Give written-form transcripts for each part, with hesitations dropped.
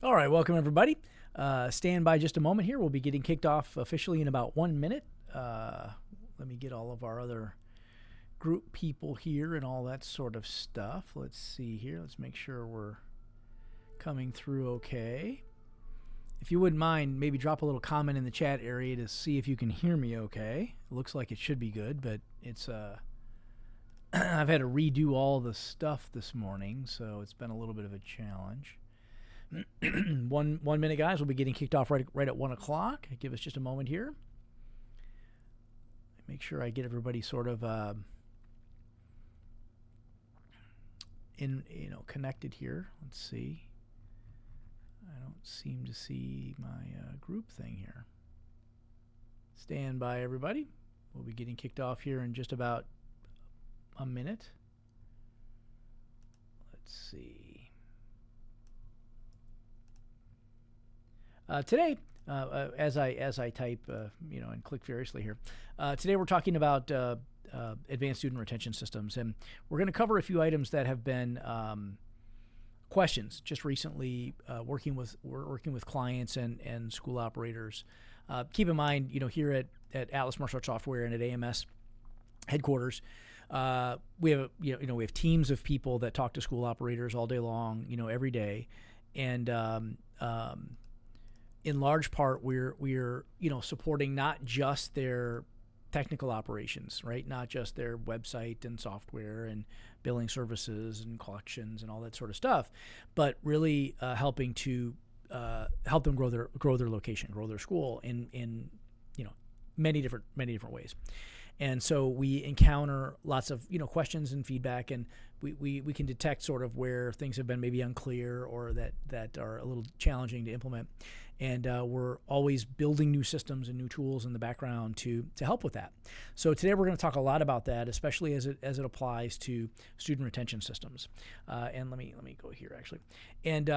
All right, welcome everybody. Stand by just a moment here. We'll be getting kicked off officially in about 1 minute. Let me get all of our other group people here and all that sort of stuff. Let's see here. Let's make sure we're coming through okay. If you wouldn't mind, maybe drop a little comment in the chat area to see if you can hear me okay. It looks like it should be good, but it's I've had to redo all the stuff this morning, so it's been a little bit of a challenge. 1 minute, guys. We'll be getting kicked off right at 1 o'clock. Give us just a moment here. Make sure I get everybody sort of connected here. Let's see. I don't seem to see my group thing here. Stand by, everybody. We'll be getting kicked off here in just about a minute. Let's see. Today, as I type, and click furiously here, today we're talking about advanced student retention systems, and we're going to cover a few items that have been questions just recently. Working with clients and school operators. Keep in mind, here at Atlas Martial Arts Software and at AMS headquarters, we have we have teams of people that talk to school operators all day long, every day, and in large part, we're supporting not just their technical operations, right? Not just their website and software and billing services and collections and all that sort of stuff, but really helping to help them grow their location, grow their school in many different ways. And so we encounter lots of questions and feedback, and we can detect sort of where things have been maybe unclear or that are a little challenging to implement. And we're always building new systems and new tools in the background to help with that. So today we're going to talk a lot about that, especially as it applies to student retention systems. And let me go here actually. And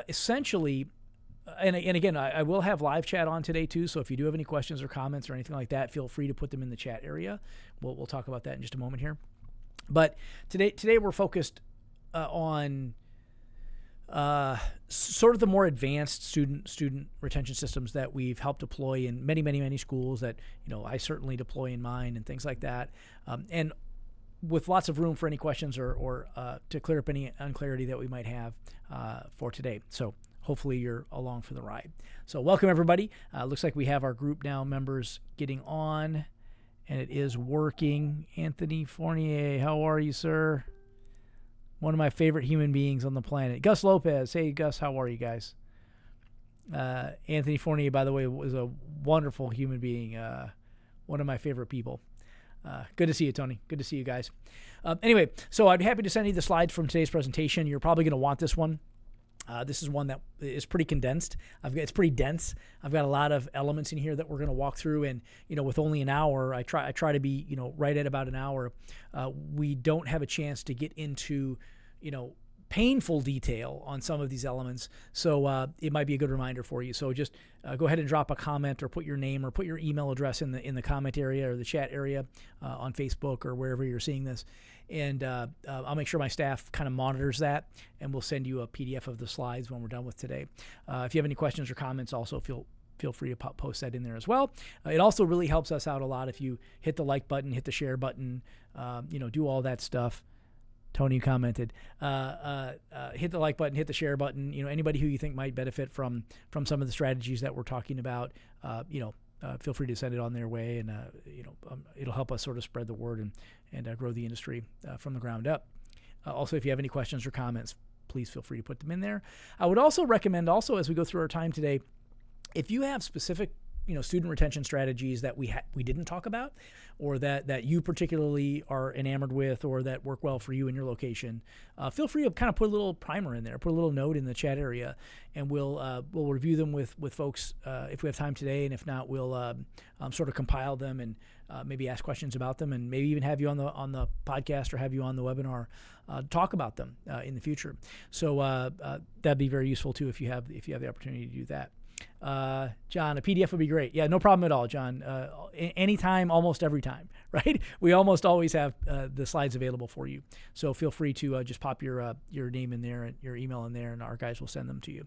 essentially. And again, I will have live chat on today too. So if you do have any questions or comments or anything like that, feel free to put them in the chat area. We'll talk about that in just a moment here. But today we're focused on sort of the more advanced student retention systems that we've helped deploy in many schools that I certainly deploy in mine and things like that. And with lots of room for any questions or to clear up any unclarity that we might have for today. So hopefully you're along for the ride. So welcome everybody. Looks like we have our group now members getting on, and it is working. Anthony Fournier, how are you, sir? One of my favorite human beings on the planet. Gus Lopez. Hey, Gus, how are you guys? Anthony Fournier, by the way, was a wonderful human being. One of my favorite people. Good to see you, Tony. Good to see you guys. Anyway, so I'd be happy to send you the slides from today's presentation. You're probably going to want this one. This is one that is pretty condensed. It's pretty dense. I've got a lot of elements in here that we're going to walk through, and with only an hour, I try to be right at about an hour. We don't have a chance to get into painful detail on some of these elements, so it might be a good reminder for you. So just go ahead and drop a comment or put your name or put your email address in the comment area or the chat area on Facebook or wherever you're seeing this, and I'll make sure my staff kind of monitors that, and we'll send you a PDF of the slides when we're done with today. If you have any questions or comments, also feel free to post that in there as well. It also really helps us out a lot if you hit the like button, hit the share button, do all that stuff. Tony commented, hit the like button, hit the share button. Anybody who you think might benefit from some of the strategies that we're talking about, feel free to send it on their way, and it'll help us sort of spread the word and grow the industry from the ground up. Also, if you have any questions or comments, please feel free to put them in there. I would also recommend, as we go through our time today, if you have specific student retention strategies that we didn't talk about, or that you particularly are enamored with, or that work well for you in your location, feel free to kind of put a little primer in there, put a little note in the chat area, and we'll review them with folks if we have time today, and if not, we'll sort of compile them and maybe ask questions about them, and maybe even have you on the podcast or have you on the webinar talk about them in the future. So that'd be very useful too if you have the opportunity to do that. John, a PDF would be great. Yeah, no problem at all, John. Anytime, almost every time, right? We almost always have the slides available for you. So feel free to just pop your name in there and your email in there, and our guys will send them to you.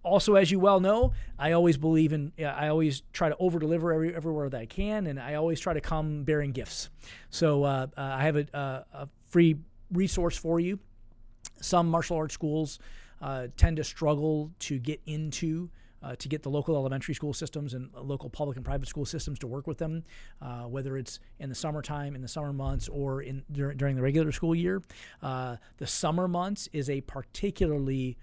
Also, as you well know, I always believe in, I always try to over-deliver everywhere that I can, and I always try to come bearing gifts. So I have a free resource for you. Some martial arts schools tend to struggle to get into to get the local elementary school systems and local public and private school systems to work with them, whether it's in the summertime, in the summer months, or during the regular school year. The summer months is a particularly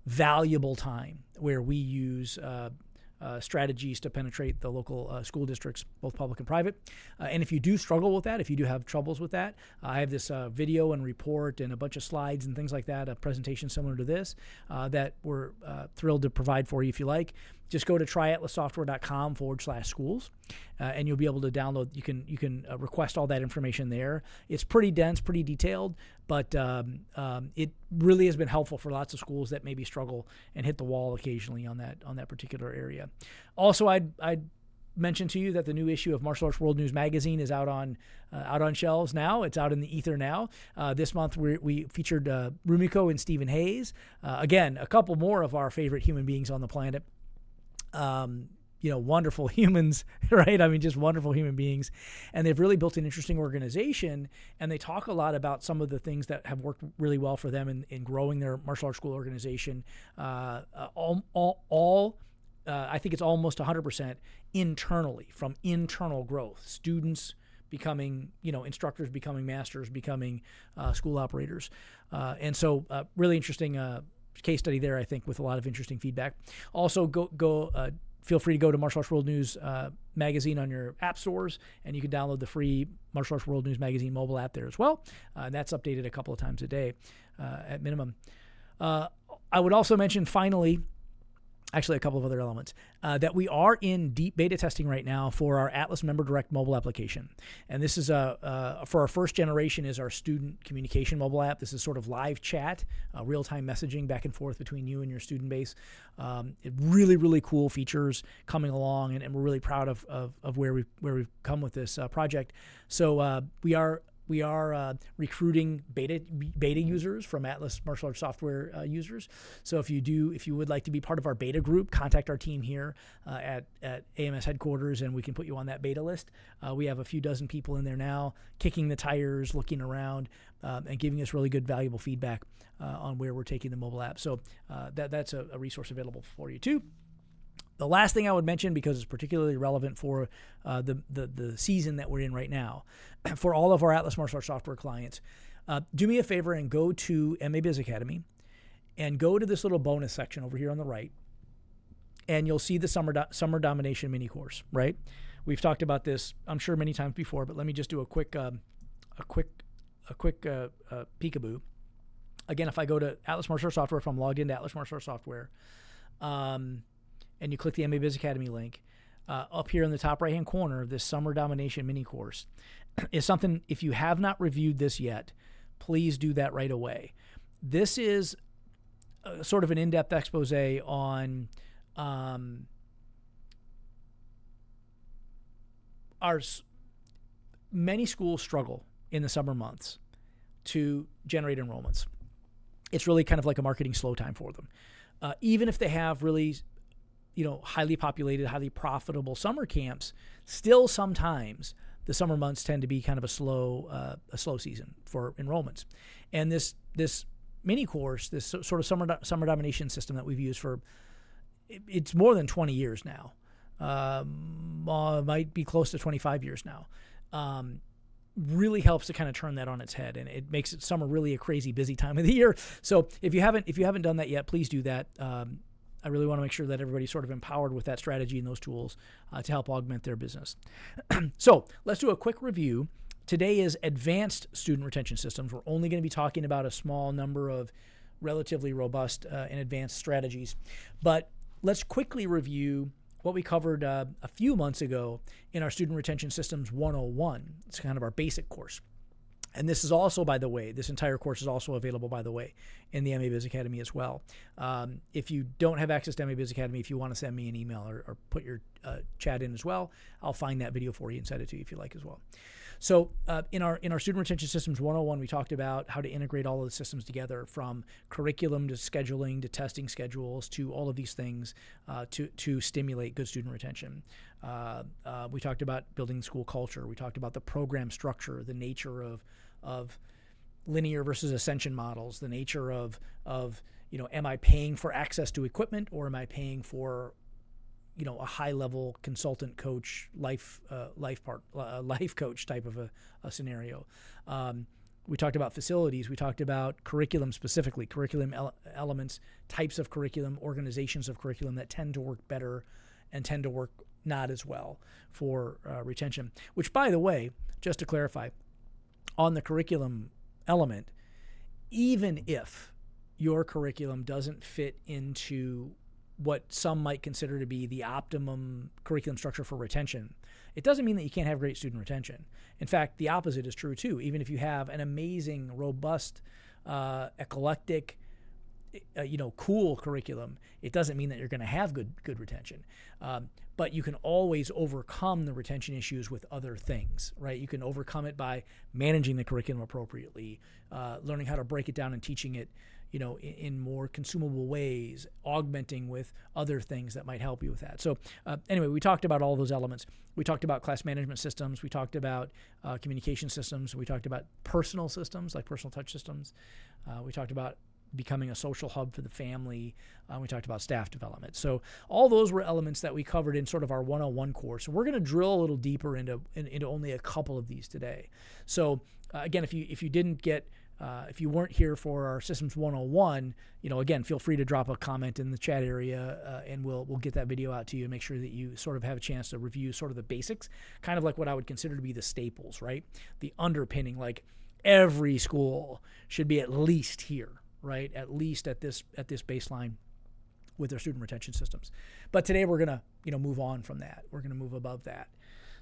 valuable time where we use strategies to penetrate the local school districts, both public and private. And if you do struggle with that, if you do have troubles with that, I have this video and report and a bunch of slides and things like that, a presentation similar to this that we're thrilled to provide for you if you like. Just go to tryatlassoftware.com/schools, and you'll be able to download. You can request all that information there. It's pretty dense, pretty detailed, but it really has been helpful for lots of schools that maybe struggle and hit the wall occasionally on that particular area. Also, I'd mention to you that the new issue of Martial Arts World News magazine is out on shelves now. It's out in the ether now. This month we featured Rumiko and Stephen Hayes. Again, a couple more of our favorite human beings on the planet. Wonderful humans, right? I mean, just wonderful human beings. And they've really built an interesting organization, and they talk a lot about some of the things that have worked really well for them in growing their martial arts school organization. I think it's almost 100% internally, from internal growth. Students becoming, instructors becoming masters, becoming school operators. And so really interesting case study there, I think, with a lot of interesting feedback. Also, feel free to go to Martial Arts World News magazine on your app stores, and you can download the free Martial Arts World News magazine mobile app there as well. And that's updated a couple of times a day at minimum. I would also mention, finally, actually a couple of other elements, that we are in deep beta testing right now for our Atlas Member Direct mobile application. And this is for our first generation is our student communication mobile app. This is sort of live chat, real-time messaging back and forth between you and your student base. Really, really cool features coming along, and we're really proud of where we've come with this project. So we are recruiting beta users from Atlas Martial Arts Software users. So if you would like to be part of our beta group, contact our team here at AMS headquarters, and we can put you on that beta list. We have a few dozen people in there now, kicking the tires, looking around, and giving us really good, valuable feedback on where we're taking the mobile app. So that's a resource available for you too. The last thing I would mention, because it's particularly relevant for the season that we're in right now, for all of our Atlas Martial Arts Software clients, do me a favor and go to MA Biz Academy and go to this little bonus section over here on the right, and you'll see the Summer Domination mini course. Right? We've talked about this, I'm sure, many times before, but let me just do a quick peekaboo. Again, if I go to Atlas Martial Arts Software, if I'm logged into Atlas Martial Arts Software, and you click the MA Biz Academy link, up here in the top right-hand corner, this Summer Domination mini course is something, if you have not reviewed this yet, please do that right away. This is sort of an in-depth expose on many schools struggle in the summer months to generate enrollments. It's really kind of like a marketing slow time for them. Even if they have really highly populated, highly profitable summer camps, still sometimes the summer months tend to be kind of a slow season for enrollments. And this mini course, this sort of summer domination system that we've used for, it's more than 20 years now, might be close to 25 years now, really helps to kind of turn that on its head, and it makes summer really a crazy busy time of the year. So if you haven't done that yet, please do that. I really want to make sure that everybody's sort of empowered with that strategy and those tools to help augment their business. So let's do a quick review. Today is Advanced Student Retention Systems. We're only going to be talking about a small number of relatively robust and advanced strategies. But let's quickly review what we covered a few months ago in our Student Retention Systems 101. It's kind of our basic course. And this is also, by the way, this entire course is also available, by the way, in the MA Biz Academy as well. If you don't have access to MA Biz Academy, if you want to send me an email or put your chat in as well. I'll find that video for you and send it to you if you like as well. So in our Student Retention Systems 101, we talked about how to integrate all of the systems together, from curriculum to scheduling to testing schedules to all of these things to stimulate good student retention. We talked about building school culture. We talked about the program structure, the nature of linear versus ascension models, the nature of am I paying for access to equipment, or am I paying for a high-level consultant coach, life coach type of a scenario. We talked about facilities. We talked about curriculum specifically, curriculum elements, types of curriculum, organizations of curriculum that tend to work better and tend to work not as well for retention. Which, by the way, just to clarify, on the curriculum element, even if your curriculum doesn't fit into what some might consider to be the optimum curriculum structure for retention, it doesn't mean that you can't have great student retention. In fact, the opposite is true too. Even if you have an amazing, robust, eclectic, cool curriculum, it doesn't mean that you're going to have good retention. But you can always overcome the retention issues with other things, right? You can overcome it by managing the curriculum appropriately, learning how to break it down and teaching it in more consumable ways, augmenting with other things that might help you with that. So anyway, we talked about all those elements. We talked about class management systems. We talked about communication systems. We talked about personal systems, like personal touch systems. We talked about becoming a social hub for the family. We talked about staff development. So all those were elements that we covered in sort of our 101 course. So we're going to drill a little deeper into only a couple of these today. So again, if you didn't get if you weren't here for our Systems 101, again, feel free to drop a comment in the chat area, and we'll get that video out to you and make sure that you sort of have a chance to review sort of the basics, kind of like what I would consider to be the staples, right? The underpinning, like every school should be at least here, right? At least at this baseline with their student retention systems. But today we're going to move on from that. We're going to move above that.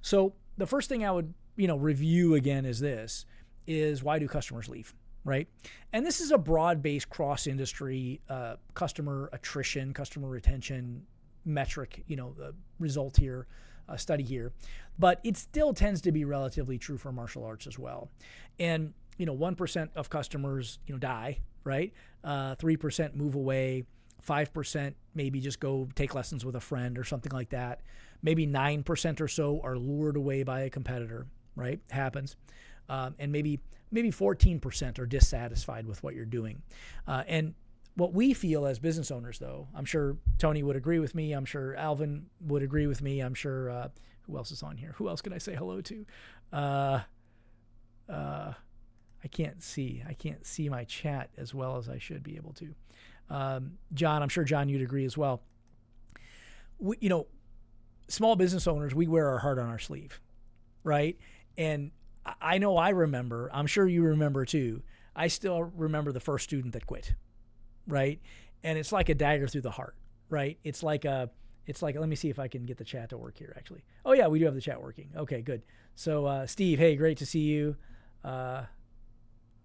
So the first thing I would review again is why do customers leave? Right? And this is a broad-based cross-industry customer attrition, customer retention metric, result here, study here. But it still tends to be relatively true for martial arts as well. And, 1% of customers, die, right? 3% move away. 5% maybe just go take lessons with a friend or something like that. Maybe 9% or so are lured away by a competitor, right? Happens. And maybe 14% are dissatisfied with what you're doing. And what we feel as business owners, though, I'm sure Tony would agree with me. I'm sure Alvin would agree with me. I'm sure, who else is on here? Who else can I say hello to? I can't see my chat as well as I should be able to. John, I'm sure John, you'd agree as well. Small business owners, we wear our heart on our sleeve, right? And I know I remember, I'm sure you remember too, I still remember the first student that quit, right? And it's like a dagger through the heart, right? It's like, let me see if I can get the chat to work here actually. Oh yeah, we do have the chat working. Okay, good. So Steve, hey, great to see you. All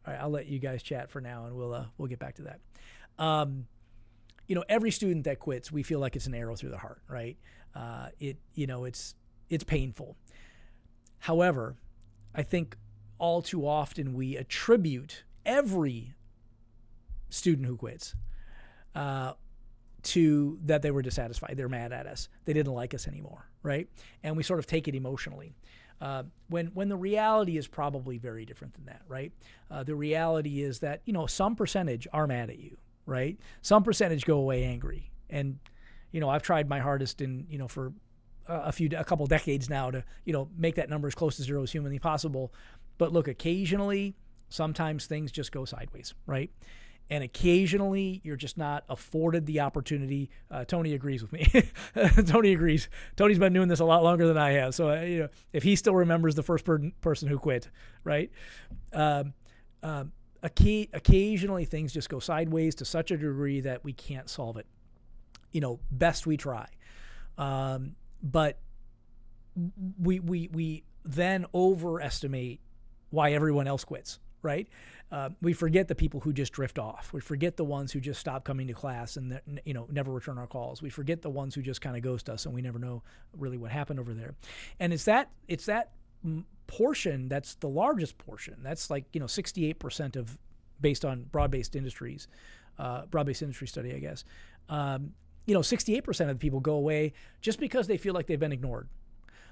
right, I'll let you guys chat for now and we'll get back to that. Every student that quits, we feel like it's an arrow through the heart, right? It's painful. However, I think all too often we attribute every student who quits to that they were dissatisfied. They're mad at us. They didn't like us anymore, right? And we sort of take it emotionally. When the reality is probably very different than that, right? The reality is that, some percentage are mad at you, right? Some percentage go away angry. And, I've tried my hardest for a couple decades now to, make that number as close to zero as humanly possible. But look, occasionally, sometimes things just go sideways, right? And occasionally you're just not afforded the opportunity. Tony agrees with me. Tony agrees. Tony's been doing this a lot longer than I have. So, if he still remembers the first person who quit, right? Occasionally things just go sideways to such a degree that we can't solve it. Best we try. But we then overestimate why everyone else quits, right? We forget the people who just drift off. We forget the ones who just stop coming to class and never return our calls. We forget the ones who just kind of ghost us and we never know really what happened over there. And it's that portion that's the largest portion. That's like 68% of, based on broad-based industry study, I guess. 68% of the people go away just because they feel like they've been ignored.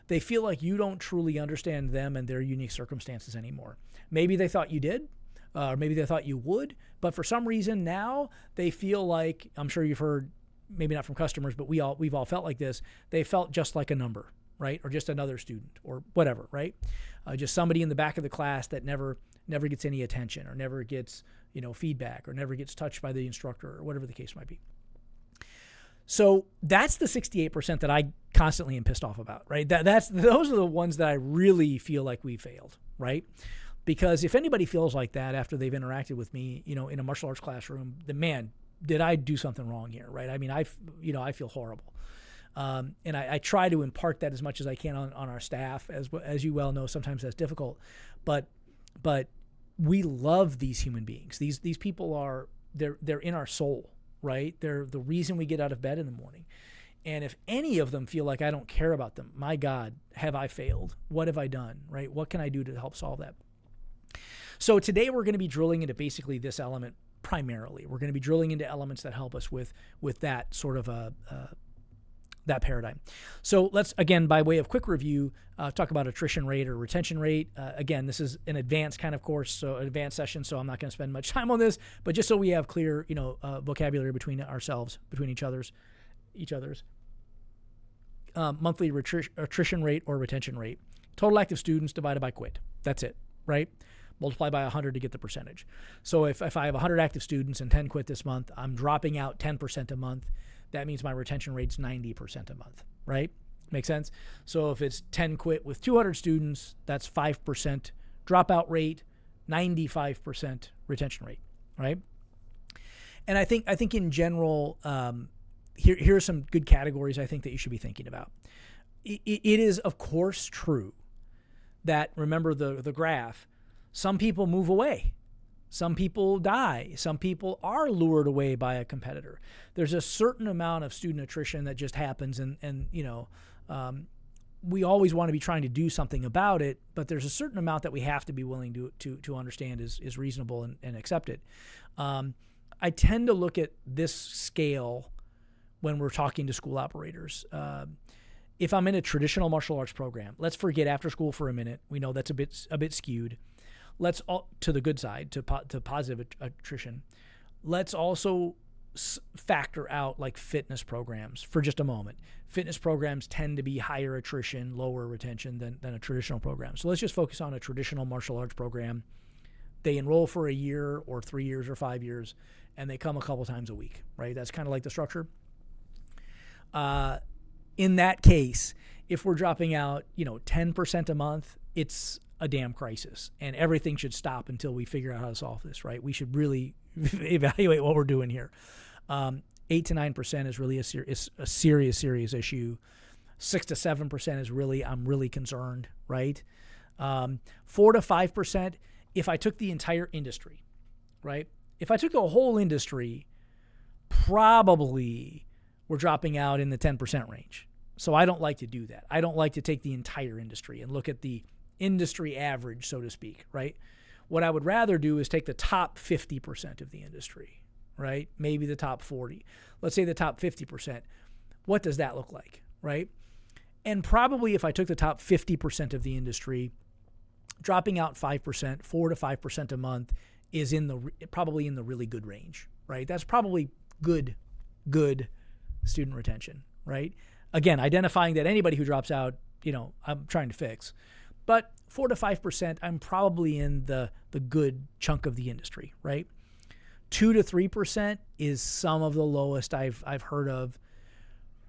They feel like you don't truly understand them and their unique circumstances anymore. Maybe they thought you did, or maybe they thought you would, but for some reason now they feel like, I'm sure you've heard, maybe not from customers, but we've all felt like this. They felt just like a number, right? Or just another student or whatever, right? Just somebody in the back of the class that never gets any attention or never gets, feedback or never gets touched by the instructor or whatever the case might be. So that's the 68% that I constantly am pissed off about, right? Those are the ones that I really feel like we failed, right? Because if anybody feels like that after they've interacted with me, in a martial arts classroom, then man, did I do something wrong here, right? I mean, I feel horrible. And I try to impart that as much as I can on our staff. As you well know, sometimes that's difficult, but we love these human beings. These people they're in our soul, right? They're the reason we get out of bed in the morning. And if any of them feel like I don't care about them, my God, have I failed? What have I done, right? What can I do to help solve that? So today we're going to be drilling into basically this element primarily. We're going to be drilling into elements that help us with that sort of that paradigm. So let's, again, by way of quick review, talk about attrition rate or retention rate. Again, this is an advanced kind of course, so an advanced session, so I'm not going to spend much time on this, but just so we have clear, vocabulary between ourselves, between each other's. Monthly attrition rate or retention rate. Total active students divided by quit. That's it, right? Multiply by 100 to get the percentage. So if I have 100 active students and 10 quit this month, I'm dropping out 10% a month. That means my retention rate's 90% a month, right? Make sense? So if it's 10 quit with 200 students, that's 5% dropout rate, 95% retention rate, right? And I think in general, here are some good categories I think that you should be thinking about. It is, of course, true that, remember the graph, some people move away. Some people die. Some people are lured away by a competitor. There's a certain amount of student attrition that just happens, and we always want to be trying to do something about it, but there's a certain amount that we have to be willing to understand is reasonable and accept it. I tend to look at this scale when we're talking to school operators. If I'm in a traditional martial arts program, let's forget after school for a minute. We know that's a bit skewed. Let's to the good side, to positive attrition. Let's also factor out like fitness programs for just a moment. Fitness programs tend to be higher attrition, lower retention than a traditional program. So let's just focus on a traditional martial arts program. They enroll for a year or 3 years or 5 years, and they come a couple times a week, right? That's kind of like the structure. In that case, if we're dropping out, 10% a month, it's a damn crisis, and everything should stop until we figure out how to solve this, right? We should really evaluate what we're doing here. 8 to 9% is really a serious issue. 6 to 7% is really, I'm really concerned, right? 4 to 5%, if I took the entire industry, right? If I took the whole industry, probably we're dropping out in the 10% range. So I don't like to do that. I don't like to take the entire industry and look at the industry average, so to speak, right? What I would rather do is take the top 50% of the industry, right? Maybe the top 40. Let's say the top 50%. What does that look like, right? And probably if I took the top 50% of the industry, dropping out 5%, 4 to 5% a month is probably in the really good range, right? That's probably good student retention, right? Again, identifying that anybody who drops out, I'm trying to fix. But 4 to 5%, I'm probably in the good chunk of the industry, right? 2 to 3% is some of the lowest I've heard of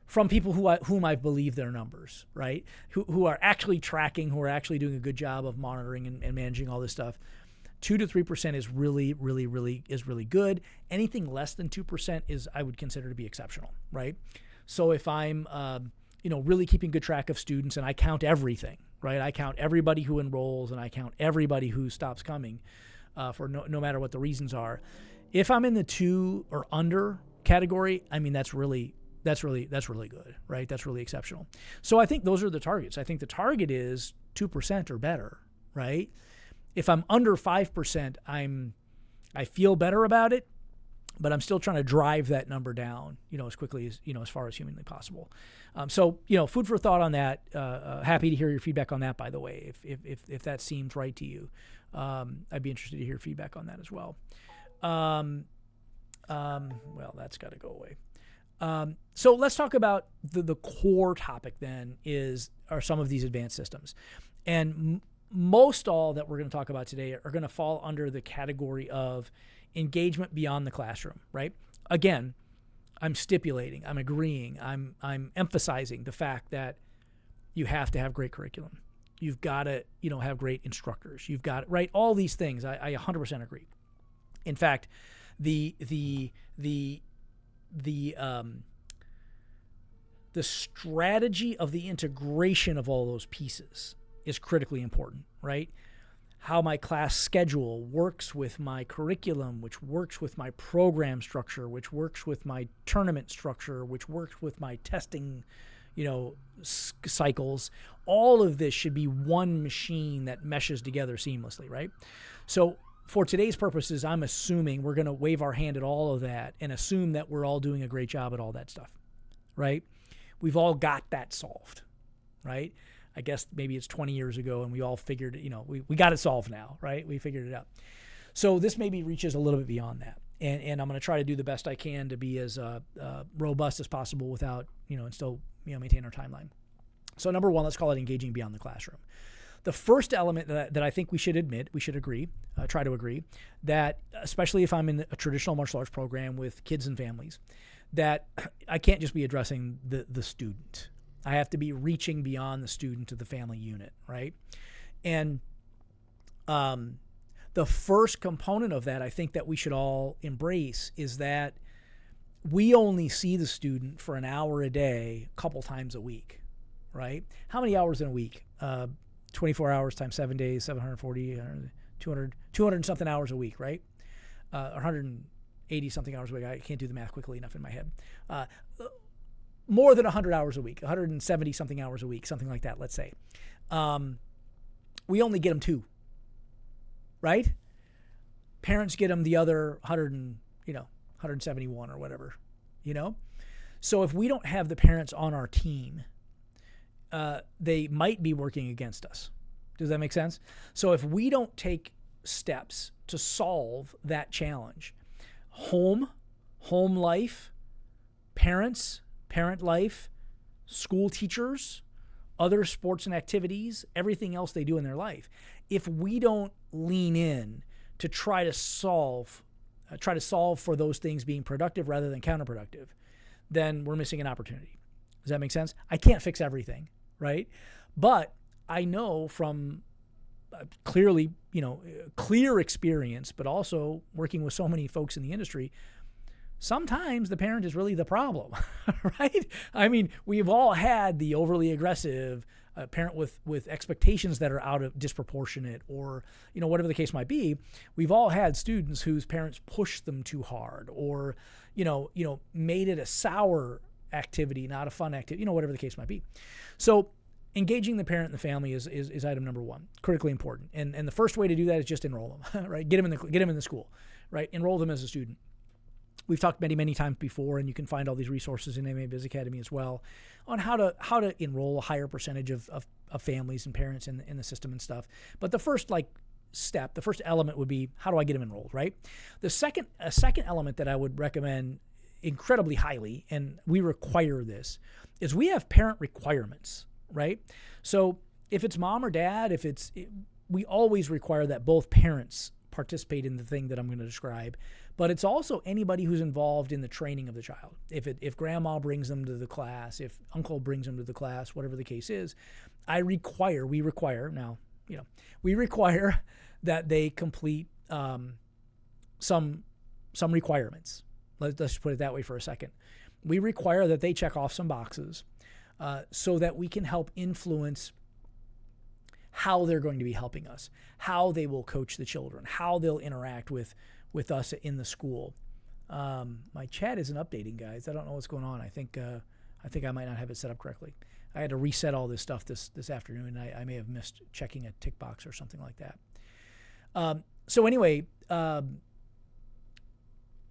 from people whom I believe their numbers, right? Who are actually tracking, who are actually doing a good job of monitoring and managing all this stuff. 2 to 3% is really good. Anything less than 2% is, I would consider to be exceptional, right? So if I'm really keeping good track of students and I count everything, right? I count everybody who enrolls and I count everybody who stops coming. for no matter what the reasons are. If I'm in the 2 or under category, I mean, that's really good, right? That's really exceptional. So I think those are the targets. I think the target is 2% or better, right? If I'm under 5%, I feel better about it, but I'm still trying to drive that number down, as quickly as, as far as humanly possible. So, food for thought on that. Happy to hear your feedback on that, by the way, if that seems right to you. I'd be interested to hear feedback on that as well. Well, that's got to go away. So let's talk about the core topic then are some of these advanced systems. And most all that we're going to talk about today are going to fall under the category of engagement beyond the classroom, right? Again, I'm stipulating, I'm agreeing, I'm emphasizing the fact that you have to have great curriculum. You've got to, have great instructors. You've got, right? All these things. I 100% agree. In fact, the strategy of the integration of all those pieces is critically important, right? How my class schedule works with my curriculum, which works with my program structure, which works with my tournament structure, which works with my testing, cycles. All of this should be one machine that meshes together seamlessly, right? So for today's purposes, I'm assuming we're going to wave our hand at all of that and assume that we're all doing a great job at all that stuff, right? We've all got that solved, right? I guess maybe it's 20 years ago and we all figured, we got it solved now, right? We figured it out. So this maybe reaches a little bit beyond that. And I'm going to try to do the best I can to be as robust as possible without, and still, maintain our timeline. So number one, let's call it engaging beyond the classroom. The first element that I think we should agree, try to agree, that especially if I'm in a traditional martial arts program with kids and families, that I can't just be addressing the student. I have to be reaching beyond the student to the family unit, right? And the first component of that I think that we should all embrace is that we only see the student for an hour a day, a couple times a week, right? How many hours in a week? 24 hours times 7 days, 740, 200 and something hours a week, right? 180 something hours a week. I can't do the math quickly enough in my head. More than 100 hours a week, 170 something hours a week, something like that, let's say. We only get them 2, right? Parents get them the other 171 or whatever, So if we don't have the parents on our team, they might be working against us. Does that make sense? So if we don't take steps to solve that challenge, home life, parent life, school teachers, other sports and activities, everything else they do in their life, if we don't lean in to try to solve for those things being productive rather than counterproductive, then we're missing an opportunity. Does that make sense? I can't fix everything, right? But I know from clear experience, but also working with so many folks in the industry, sometimes the parent is really the problem, right? I mean, we've all had the overly aggressive parent with expectations that are out of disproportionate, or whatever the case might be. We've all had students whose parents pushed them too hard, or made it a sour activity, not a fun activity, whatever the case might be. So engaging the parent and the family is item number one, critically important. And the first way to do that is just enroll them, right? Get them in the school, right? Enroll them as a student. We've talked many, many times before, and you can find all these resources in MMA Biz Academy as well, on how to enroll a higher percentage of families and parents in the system and stuff. But the first step, the first element would be, how do I get them enrolled, right? A second element that I would recommend incredibly highly, and we require this, is we have parent requirements, right? So if it's mom or dad, we always require that both parents participate in the thing that I'm going to describe, but it's also anybody who's involved in the training of the child. If grandma brings them to the class, if uncle brings them to the class, whatever the case is, we require that they complete some requirements. Let's put it that way for a second. We require that they check off some boxes so that we can help influence how they're going to be helping us, how they will coach the children, how they'll interact with us in the school. My chat isn't updating, guys. I don't know what's going on. I think I might not have it set up correctly. I had to reset all this stuff this afternoon, and I may have missed checking a tick box or something like that. So anyway,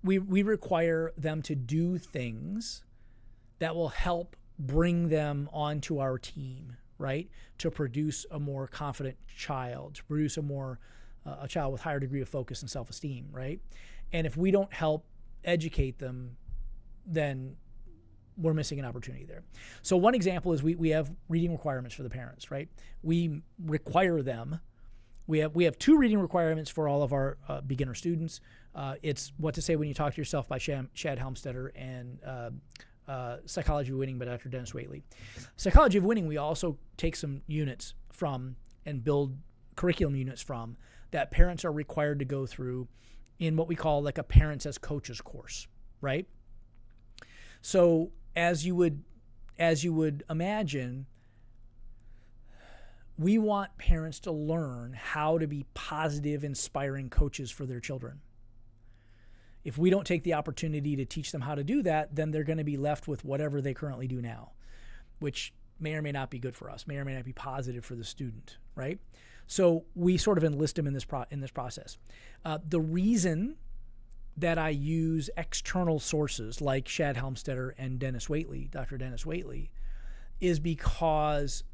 we require them to do things that will help bring them onto our team, right? To produce a more confident child, to produce a child with higher degree of focus and self-esteem, right? And if we don't help educate them, then we're missing an opportunity there. So one example is we have reading requirements for the parents, right? We require them. We have 2 reading requirements for all of our beginner students. It's What to Say When You Talk to Yourself by Shad Helmstetter and Psychology of Winning by Dr. Dennis Waitley. Psychology of Winning, we also take some units from and build curriculum units from that parents are required to go through in what we call like a parents as coaches course, right? So as you would imagine, we want parents to learn how to be positive, inspiring coaches for their children. If we don't take the opportunity to teach them how to do that, then they're going to be left with whatever they currently do now, which may or may not be good for us, may or may not be positive for the student, right? So we sort of enlist them in this process. The reason that I use external sources like Shad Helmstetter and Dr. Dennis Waitley, is because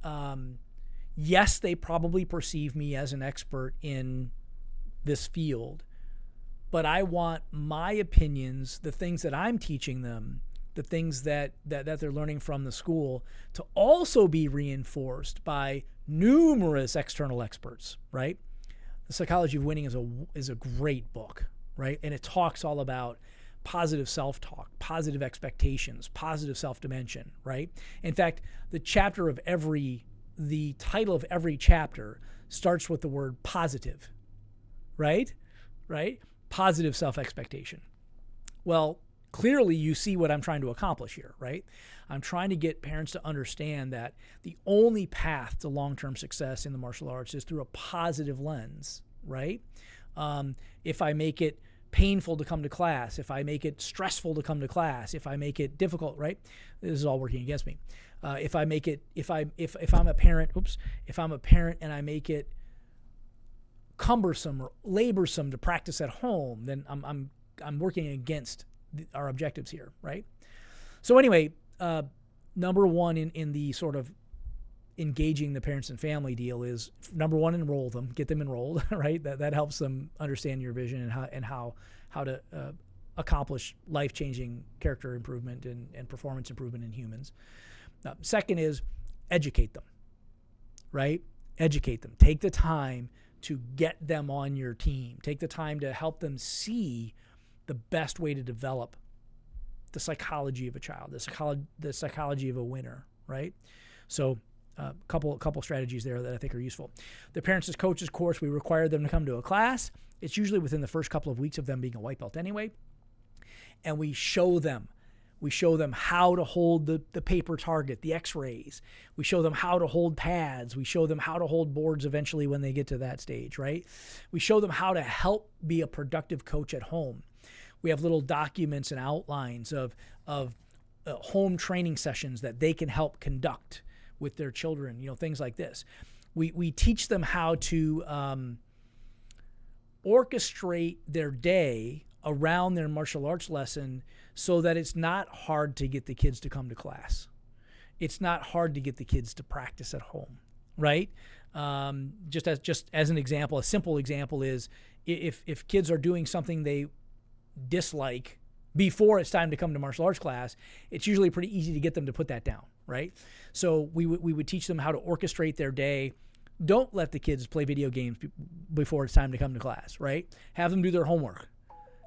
yes, they probably perceive me as an expert in this field, but I want my opinions, the things that I'm teaching them, the things that they're learning from the school, to also be reinforced by numerous external experts, right? The Psychology of Winning is a great book, right? And it talks all about positive self-talk, positive expectations, positive self-dimension, right? In fact, the title of every chapter starts with the word positive, right? Right? Positive self-expectation. Well, clearly you see what I'm trying to accomplish here, right? I'm trying to get parents to understand that the only path to long-term success in the martial arts is through a positive lens, right? If I make it painful to come to class, if I make it stressful to come to class, if I make it difficult, right? This is all working against me. If I'm a parent and I make it cumbersome or laborsome to practice at home, then I'm working against our objectives here, right? So anyway, number one in the sort of engaging the parents and family deal is, number one, enroll them, get them enrolled, right? That helps them understand your vision and how to accomplish life-changing character improvement and performance improvement in humans. Second is educate them, right? Educate them. Take the time to get them on your team. Take the time to help them see the best way to develop the psychology of a child, the psychology of a winner, right? So a couple strategies there that I think are useful. The Parents as Coaches course, we require them to come to a class. It's usually within the first couple of weeks of them being a white belt anyway. And we show them how to hold the paper target, the x-rays. We show them how to hold pads. We show them how to hold boards eventually when they get to that stage, right? We show them how to help be a productive coach at home. We have little documents and outlines of home training sessions that they can help conduct with their children, things like this. We teach them how to orchestrate their day around their martial arts lesson so that it's not hard to get the kids to come to class. It's not hard to get the kids to practice at home, right? Just as an example, a simple example is if kids are doing something they dislike before it's time to come to martial arts class, it's usually pretty easy to get them to put that down, right? So we would teach them how to orchestrate their day. Don't let the kids play video games before it's time to come to class, right? Have them do their homework.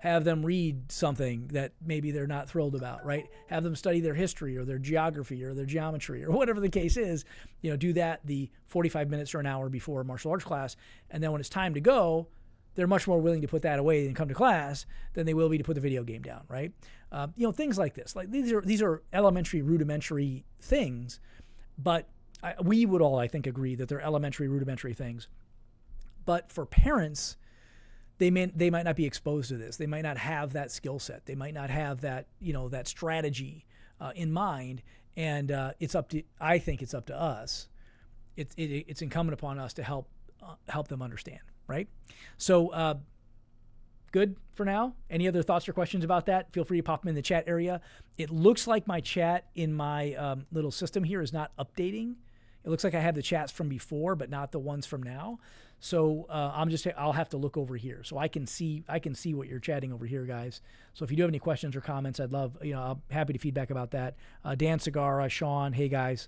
Have them read something that maybe they're not thrilled about, right? Have them study their history or their geography or their geometry or whatever the case is. Do that the 45 minutes or an hour before martial arts class. And then when it's time to go, they're much more willing to put that away and come to class than they will be to put the video game down, right? Things like this. Like these are elementary, rudimentary things, but we would all, I think, agree that they're elementary, rudimentary things. But for parents, they might not be exposed to this. They might not have that skill set. They might not have that, that strategy in mind. And I think it's up to us. It's incumbent upon us to help them understand, right? So good for now. Any other thoughts or questions about that? Feel free to pop them in the chat area. It looks like my chat in my little system here is not updating. It looks like I have the chats from before, but not the ones from now. So I'll have to look over here so I can see what you're chatting over here, guys. So if you do have any questions or comments, I'd love, I'm happy to feedback about that. Dan Segara, Sean, hey guys,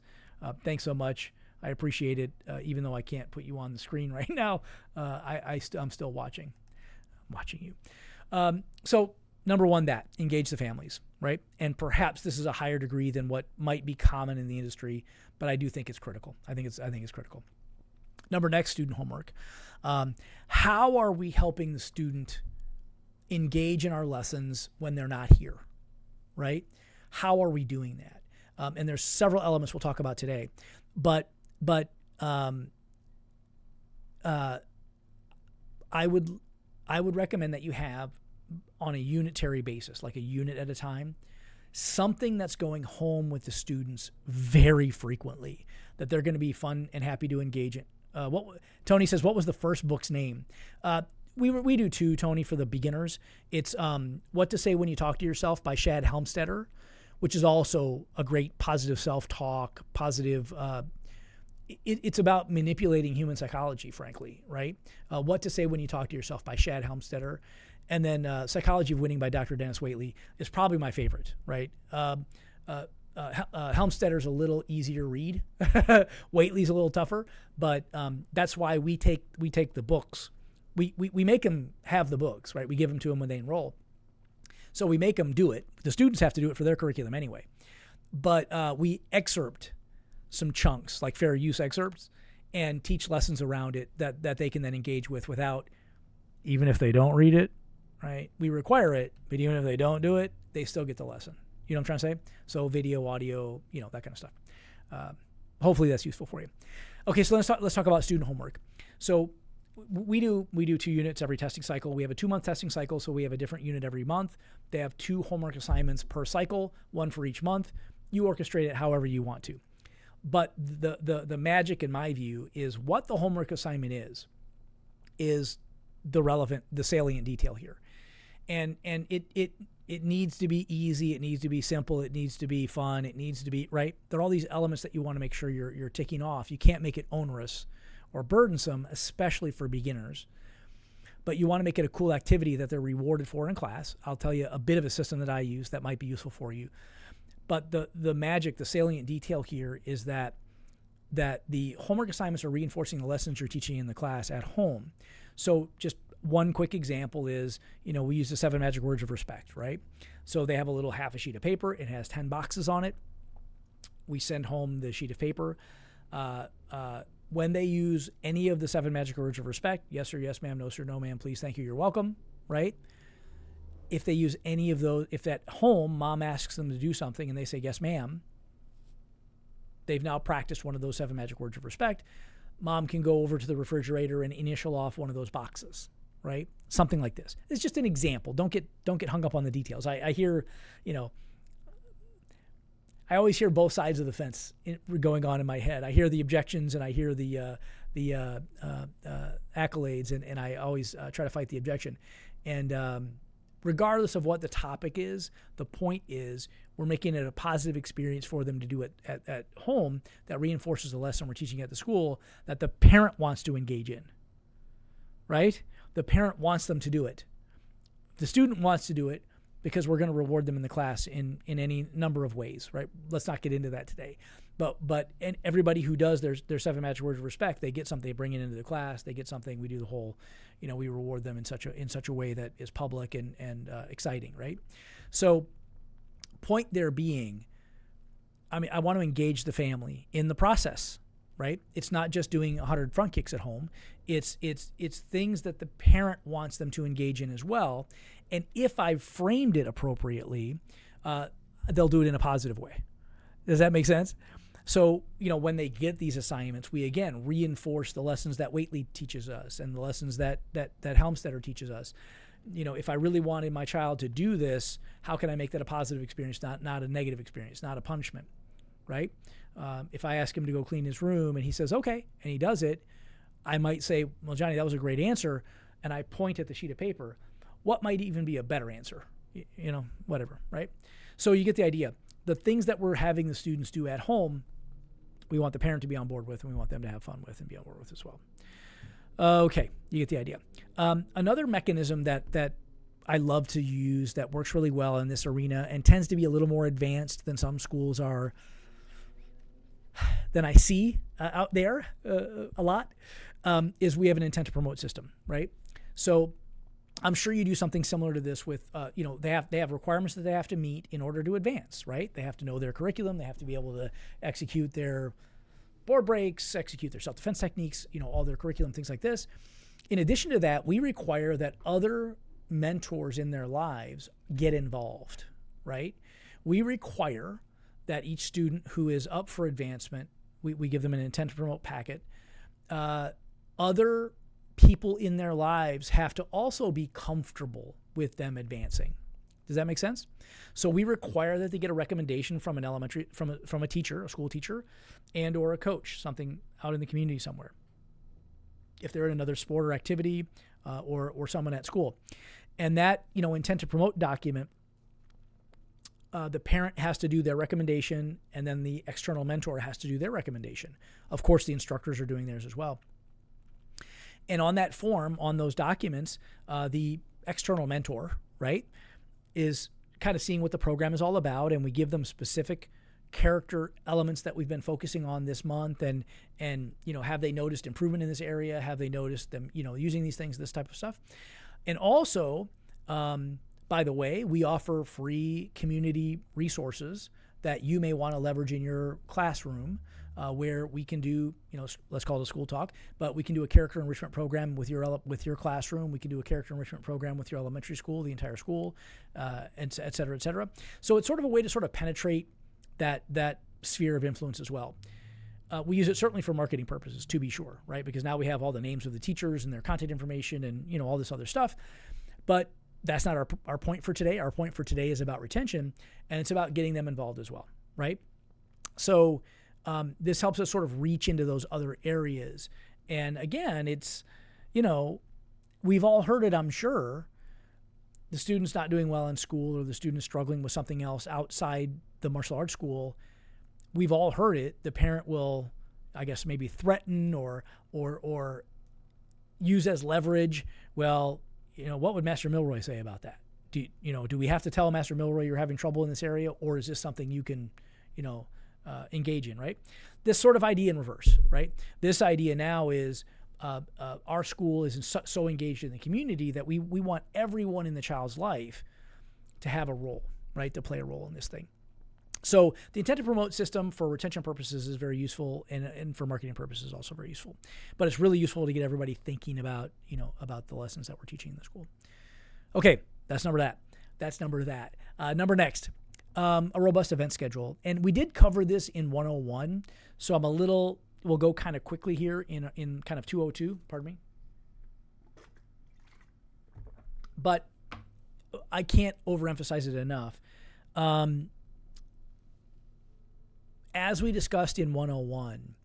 thanks so much. I appreciate it. Even though I can't put you on the screen right now, I'm still watching. I'm watching you. So number one, that engage the families, right? And perhaps this is a higher degree than what might be common in the industry, but I do think it's critical. I think it's critical. Next, student homework. How are we helping the student engage in our lessons when they're not here, right? How are we doing that? And there's several elements we'll talk about today, but I would recommend that you have, on a unitary basis, like a unit at a time, something that's going home with the students very frequently that they're going to be fun and happy to engage in. Tony says, what was the first book's name? We do two, Tony, for the beginners. It's What to Say When You Talk to Yourself by Shad Helmstetter, which is also a great positive self-talk, positive. It's about manipulating human psychology, frankly, right? What to Say When You Talk to Yourself by Shad Helmstetter. And then Psychology of Winning by Dr. Dennis Waitley is probably my favorite, right? Helmstetter's a little easier read. Waitley's a little tougher, but that's why we take the books. We make them have the books, right? We give them to them when they enroll. So we make them do it. The students have to do it for their curriculum anyway. But we excerpt some chunks, like fair use excerpts, and teach lessons around it that they can then engage with without, even if they don't read it, right? We require it, but even if they don't do it, they still get the lesson. You know what I'm trying to say? So video, audio, that kind of stuff. Hopefully that's useful for you. Okay, so let's talk about student homework. So we do 2 units every testing cycle. We have a 2-month testing cycle, so we have a different unit every month. They have 2 homework assignments per cycle, 1 for each month. You orchestrate it however you want to. But the magic, in my view, is what the homework assignment is the salient detail here. And it needs to be easy. It needs to be simple. It needs to be fun. It needs to be, right? There are all these elements that you want to make sure you're ticking off. You can't make it onerous or burdensome, especially for beginners. But you want to make it a cool activity that they're rewarded for in class. I'll tell you a bit of a system that I use that might be useful for you. But the magic, the salient detail here is that the homework assignments are reinforcing the lessons you're teaching in the class at home. So just one quick example is, we use the 7 magic words of respect, right? So they have a little half a sheet of paper. It has 10 boxes on it. We send home the sheet of paper. When they use any of the 7 magic words of respect, yes sir, yes ma'am, no sir, no ma'am, please, thank you, you're welcome, right? If they use any of those, if at home mom asks them to do something and they say yes ma'am, they've now practiced one of those 7 magic words of respect. Mom can go over to the refrigerator and initial off one of those boxes, right? Something like this. It's just an example. Don't get hung up on the details. I hear, I always hear both sides of the fence going on in my head. I hear the objections and I hear the accolades, and I always try to fight the objection. And regardless of what the topic is, the point is we're making it a positive experience for them to do it at home that reinforces the lesson we're teaching at the school that the parent wants to engage in, right? The parent wants them to do it. The student wants to do it because we're going to reward them in the class in any number of ways, right? Let's not get into that today. But and everybody who does their 7 magic words of respect, they get something, they bring it into the class, they get something, we do the whole, we reward them in such a way that is public and exciting, right? So point there being, I want to engage the family in the process, right? It's not just doing 100 front kicks at home. It's things that the parent wants them to engage in as well. And if I've framed it appropriately, they'll do it in a positive way. Does that make sense? So, when they get these assignments, we again reinforce the lessons that Waitley teaches us and the lessons that Helmstetter teaches us. If I really wanted my child to do this, how can I make that a positive experience, not a negative experience, not a punishment, right? If I ask him to go clean his room and he says, okay, and he does it, I might say, well, Johnny, that was a great answer. And I point at the sheet of paper. What might even be a better answer? Whatever, right? So you get the idea. The things that we're having the students do at home, we want the parent to be on board with, and we want them to have fun with and be on board with as well. Okay, you get the idea. Another mechanism that I love to use that works really well in this arena and tends to be a little more advanced than some schools are, than I see out there a lot, is we have an intent to promote system, right? So I'm sure you do something similar to this with, they have requirements that they have to meet in order to advance, right? They have to know their curriculum. They have to be able to execute their board breaks, execute their self-defense techniques, all their curriculum, things like this. In addition to that, we require that other mentors in their lives get involved, right? We require that each student who is up for advancement, we give them an intent to promote packet. Other people in their lives have to also be comfortable with them advancing. Does that make sense? So we require that they get a recommendation from an from a teacher, a school teacher, and or a coach, something out in the community somewhere. If they're in another sport or activity, or someone at school. And that, intent to promote document, the parent has to do their recommendation, and then the external mentor has to do their recommendation. Of course, the instructors are doing theirs as well. And on that form, on those documents, the external mentor, right, is kind of seeing what the program is all about, and we give them specific character elements that we've been focusing on this month, and have they noticed improvement in this area? Have they noticed them, using these things, this type of stuff? And also, by the way, we offer free community resources that you may want to leverage in your classroom, where we can do, let's call it a school talk, but we can do a character enrichment program with your classroom. We can do a character enrichment program with your elementary school, the entire school, et cetera, et cetera. So it's sort of a way to sort of penetrate that sphere of influence as well. We use it certainly for marketing purposes, to be sure, right? Because now we have all the names of the teachers and their contact information and all this other stuff. But that's not our point for today. Our point for today is about retention, and it's about getting them involved as well, right? So this helps us sort of reach into those other areas. And again, it's, we've all heard it, I'm sure. The student's not doing well in school, or the student's struggling with something else outside the martial arts school. We've all heard it. The parent will, I guess, maybe threaten or use as leverage. Well, what would Master Milroy say about that? Do we have to tell Master Milroy you're having trouble in this area, or is this something you can, engage in, right? This sort of idea in reverse, right? This idea now is our school is so engaged in the community that we want everyone in the child's life to have a role, right? To play a role in this thing. So the intent to promote system for retention purposes is very useful, and for marketing purposes also very useful. But it's really useful to get everybody thinking about, about the lessons that we're teaching in the school. Okay, that's number that. That's number that. Number next, a robust event schedule. And we did cover this in 101, so we'll go kind of quickly here in kind of 202, pardon me. But I can't overemphasize it enough. As we discussed in 101,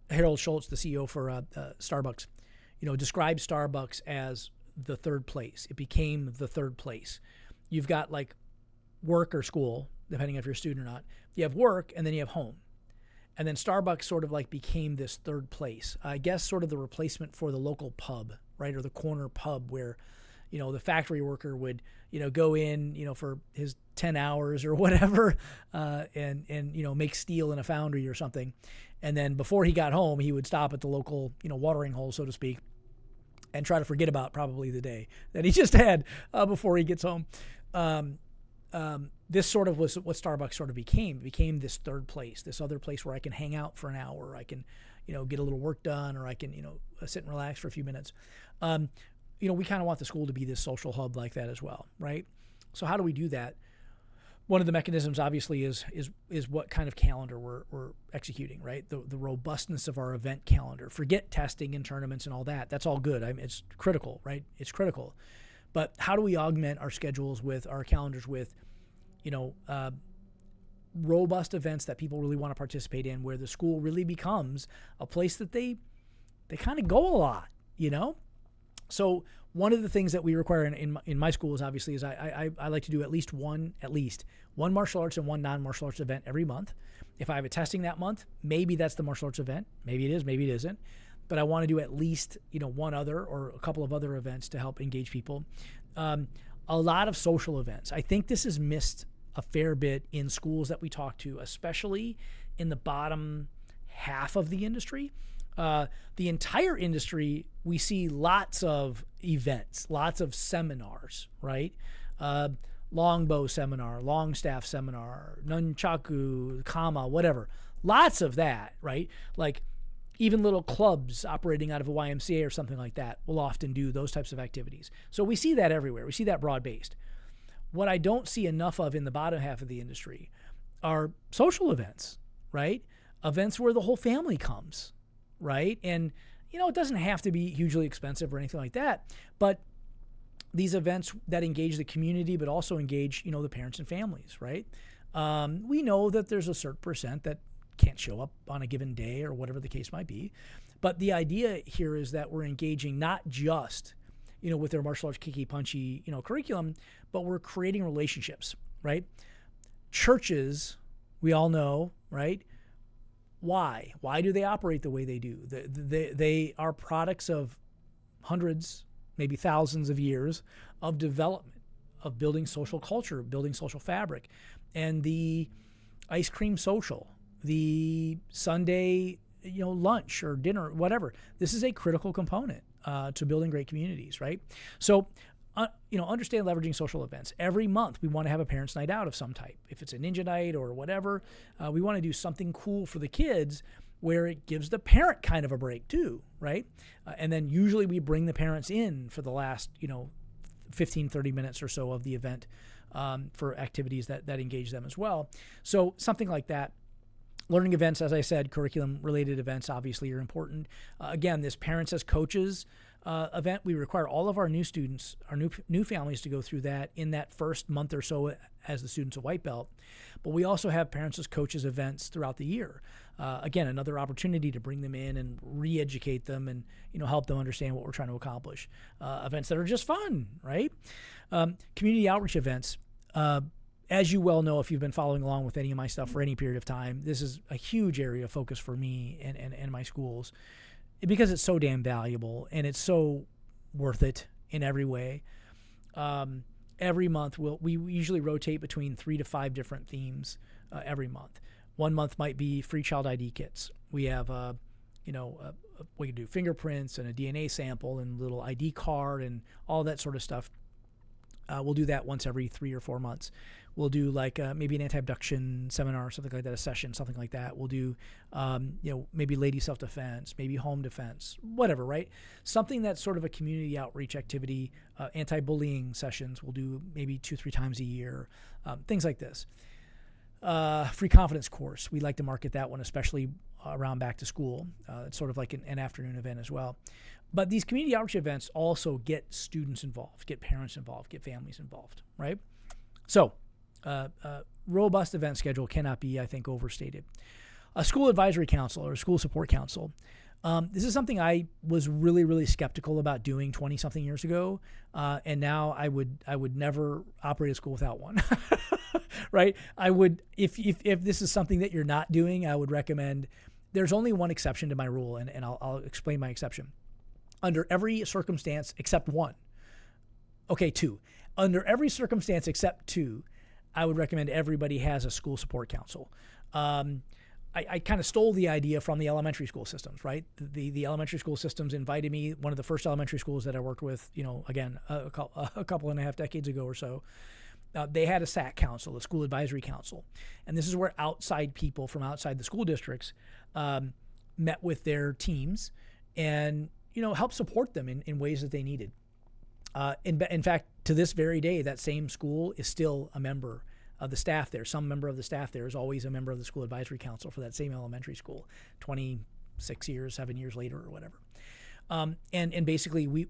Harold Schultz, the CEO for Starbucks, described Starbucks as the third place. It became the third place. You've got like work or school, depending if you're a student or not. You have work, and then you have home. And then Starbucks sort of like became this third place. I guess sort of the replacement for the local pub, right? Or the corner pub where, the factory worker would, go in, for his 10 hours or whatever, and make steel in a foundry or something. And then before he got home, he would stop at the local, watering hole, so to speak, and try to forget about probably the day that he just had before he gets home. This sort of was what Starbucks sort of became. It became this third place, this other place where I can hang out for an hour, I can, get a little work done, or I can, sit and relax for a few minutes. We kind of want the school to be this social hub like that as well, right? So how do we do that? one of the mechanisms, obviously, is what kind of calendar we're executing, right? The robustness of our event calendar. Forget testing and tournaments and all that. That's all good. I mean, it's critical, right? It's critical. But how do we augment our schedules with our calendars with, robust events that people really want to participate in, where the school really becomes a place that they kind of go a lot, So one of the things that we require in my schools, obviously, is I like to do at least one martial arts and one non-martial arts event every month. If I have a testing that month, maybe that's the martial arts event. Maybe it is, maybe it isn't. But I want to do at least, one other or a couple of other events to help engage people. A lot of social events. I think this is missed a fair bit in schools that we talk to, especially in the bottom half of the industry. The entire industry, we see lots of events, lots of seminars, right? Longbow seminar, long staff seminar, nunchaku, kama, whatever. Lots of that, right? Like even little clubs operating out of a YMCA or something like that will often do those types of activities. So we see that everywhere. We see that broad-based. What I don't see enough of in the bottom half of the industry are social events, right? Events where the whole family comes, right? And, it doesn't have to be hugely expensive or anything like that, but these events that engage the community, but also engage, the parents and families, right? We know that there's a certain percent that can't show up on a given day or whatever the case might be. But the idea here is that we're engaging not just, with their martial arts kicky punchy, curriculum, but we're creating relationships, right? Churches, we all know, right? Why? Why do they operate the way they do? They are products of hundreds, maybe thousands of years of development, of building social culture, building social fabric. And the ice cream social, the Sunday, lunch or dinner, whatever. This is a critical component to building great communities, right? So, understand leveraging social events. Every month, we want to have a parents' night out of some type. If it's a ninja night or whatever, we want to do something cool for the kids where it gives the parent kind of a break too, right? And then usually we bring the parents in for the last, 15, 30 minutes or so of the event for activities that engage them as well. So something like that. Learning events, as I said, curriculum-related events obviously are important. Again, this Parents as Coaches event, we require all of our new students, our new families to go through that in that first month or so as the student's a white belt. But we also have Parents as Coaches events throughout the year. Again, another opportunity to bring them in and re-educate them and help them understand what we're trying to accomplish. Events that are just fun, right? Community outreach events. As you well know, if you've been following along with any of my stuff for any period of time, this is a huge area of focus for me and my schools because it's so damn valuable and it's so worth it in every way. Every month, we usually rotate between 3 to 5 different themes every month. One month might be free child ID kits. We have, we can do fingerprints and a DNA sample and a little ID card and all that sort of stuff. We'll do that once every 3 or 4 months. We'll do like maybe an anti-abduction seminar or something like that, a session, something like that. We'll do, maybe lady self-defense, maybe home defense, whatever, right? Something that's sort of a community outreach activity, anti-bullying sessions we'll do maybe 2-3 times a year, things like this. Free confidence course. We like to market that one, especially around back to school. It's sort of like an afternoon event as well. But these community outreach events also get students involved, get parents involved, get families involved, right? So, robust event schedule cannot be, I think, overstated. A school advisory council or a school support council. This is something I was really, really skeptical about doing 20-something years ago, and now I would never operate a school without one, right? I would, if this is something that you're not doing, I would recommend. There's only one exception to my rule, and I'll explain my exception. Under every circumstance except one. Okay, 2. Under every circumstance except 2, I would recommend everybody has a school support council. I kind of stole the idea from the elementary school systems, right? The elementary school systems invited me, one of the first elementary schools that I worked with, again, a couple and a half decades ago or so, they had a SAC council, a school advisory council. And this is where outside people from outside the school districts met with their teams and, help support them in ways that they needed. In fact, to this very day, that same school is still a member the staff there, some member of the staff there is always a member of the school advisory council for that same elementary school, 26 years, 7 years later or whatever. And basically we,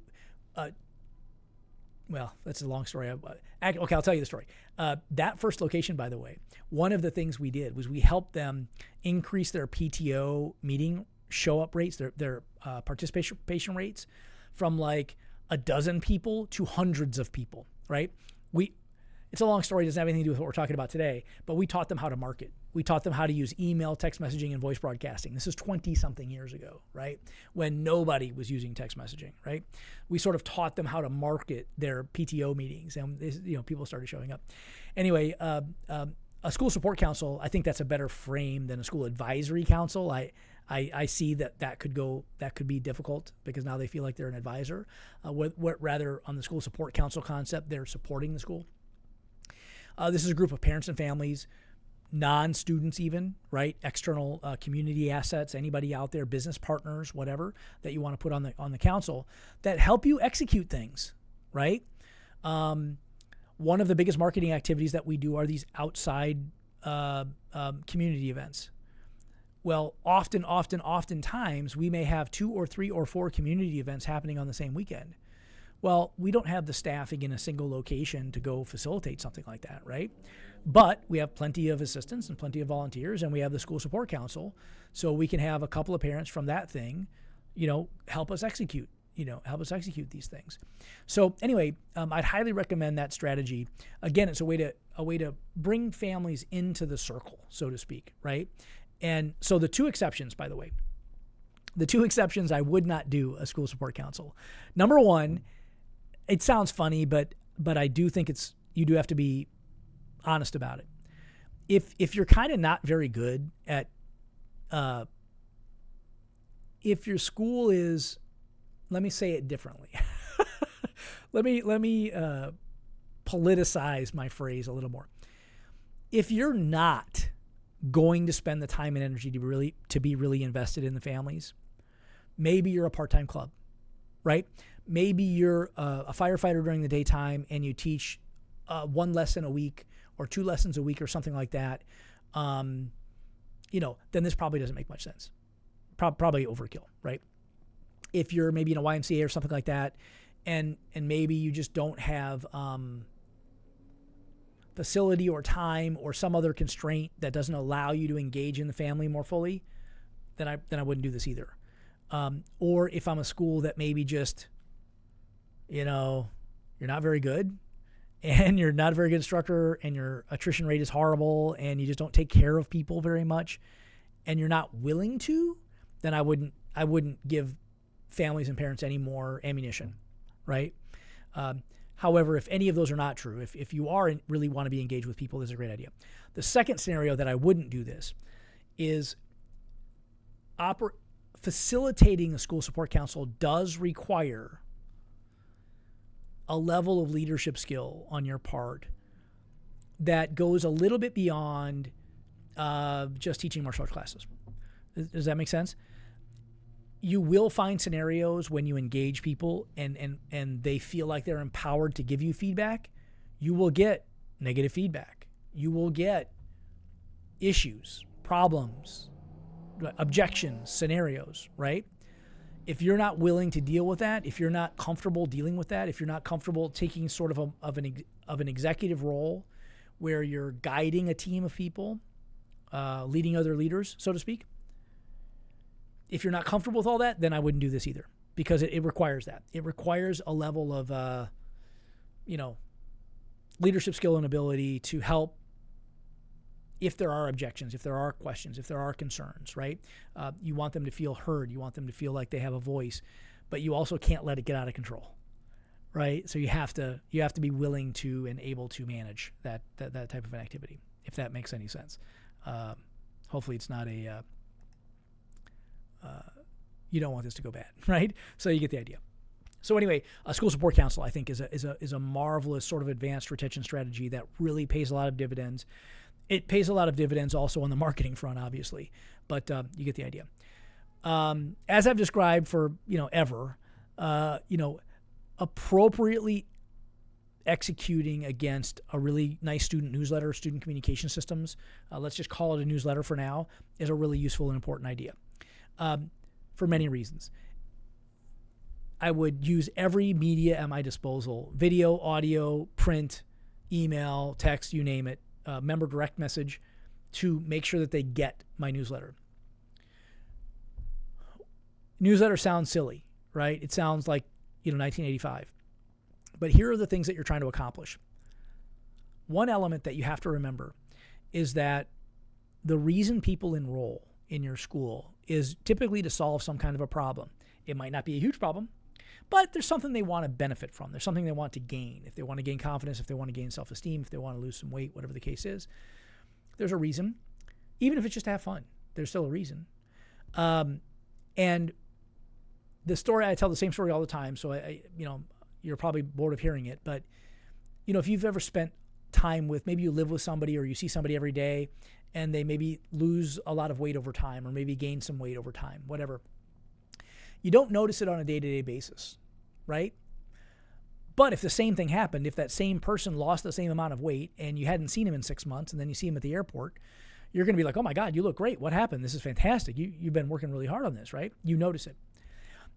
well, that's a long story. Okay, I'll tell you the story. That first location, by the way, one of the things we did was we helped them increase their PTO meeting show-up rates, their participation rates, from like a dozen people to hundreds of people, right? It's a long story. It doesn't have anything to do with what we're talking about today, but we taught them how to market. We taught them how to use email, text messaging, and voice broadcasting. This is 20-something years ago, right? When nobody was using text messaging, right? We sort of taught them how to market their PTO meetings, and people started showing up. Anyway, a school support council, I think that's a better frame than a school advisory council. I see that could be difficult because now they feel like they're an advisor. Rather on the school support council concept, they're supporting the school. This is a group of parents and families, non-students even, right? External community assets, anybody out there, business partners, whatever that you want to put on the council that help you execute things, right? One of the biggest marketing activities that we do are these outside community events. Well, oftentimes we may have 2 or 3 or 4 community events happening on the same weekend. Well, we don't have the staffing in a single location to go facilitate something like that, right? But we have plenty of assistants and plenty of volunteers, and we have the school support council, so we can have a couple of parents from that thing, help us execute these things. So anyway, I'd highly recommend that strategy. Again, it's a way to bring families into the circle, so to speak, right? And so the 2 exceptions, by the way, I would not do a school support council. Number one, it sounds funny, but I do think you do have to be honest about it. If you're kind of not very good at, if your school is, let me say it differently. let me politicize my phrase a little more. If you're not going to spend the time and energy to be really invested in the families, maybe you're a part-time club, right? Maybe you're a firefighter during the daytime and you teach 1 lesson a week or 2 lessons a week or something like that. Then this probably doesn't make much sense. Probably overkill, right? If you're maybe in a YMCA or something like that, and maybe you just don't have facility or time or some other constraint that doesn't allow you to engage in the family more fully, then I wouldn't do this either. Or if I'm a school that maybe just, you're not very good and you're not a very good instructor and your attrition rate is horrible and you just don't take care of people very much and you're not willing to, then I wouldn't give families and parents any more ammunition, right? However, if any of those are not true, if you really want to be engaged with people, this is a great idea. The second scenario that I wouldn't do this is facilitating a school support council does require a level of leadership skill on your part that goes a little bit beyond just teaching martial arts classes. Does that make sense? You will find scenarios when you engage people and they feel like they're empowered to give you feedback. You will get negative feedback. You will get issues, problems, objections, scenarios, right? If you're not willing to deal with that, if you're not comfortable dealing with that, if you're not comfortable taking sort of an executive role where you're guiding a team of people, leading other leaders, so to speak, if you're not comfortable with all that, then I wouldn't do this either because it requires that. It requires a level of, leadership skill and ability to help if there are objections, if there are questions, if there are concerns, right? You want them to feel heard. You want them to feel like they have a voice, but you also can't let it get out of control, right? So you have to be willing to and able to manage that type of an activity, if that makes any sense. Hopefully it's not you don't want this to go bad, right? So you get the idea. So anyway, a school support council, I think, is a marvelous sort of advanced retention strategy that really pays a lot of dividends. It pays a lot of dividends also on the marketing front, obviously, but you get the idea. As I've described for ever, appropriately executing against a really nice student newsletter, student communication systems, let's just call it a newsletter for now, is a really useful and important idea for many reasons. I would use every media at my disposal: video, audio, print, email, text, you name it, member direct message, to make sure that they get my newsletter. Newsletter sounds silly, right? It sounds like, 1985. But here are the things that you're trying to accomplish. One element that you have to remember is that the reason people enroll in your school is typically to solve some kind of a problem. It might not be a huge problem, but there's something they want to benefit from. There's something they want to gain. If they want to gain confidence, if they want to gain self-esteem, if they want to lose some weight, whatever the case is, there's a reason. Even if it's just to have fun, there's still a reason. And the story, I tell the same story all the time, so you're probably bored of hearing it, but if you've ever spent time with, maybe you live with somebody or you see somebody every day and they maybe lose a lot of weight over time or maybe gain some weight over time, whatever. You don't notice it on a day-to-day basis, right? But if the same thing happened, if that same person lost the same amount of weight and you hadn't seen him in 6 months and then you see him at the airport, you're going to be like, oh my God, you look great. What happened? This is fantastic. You've been working really hard on this, right? You notice it.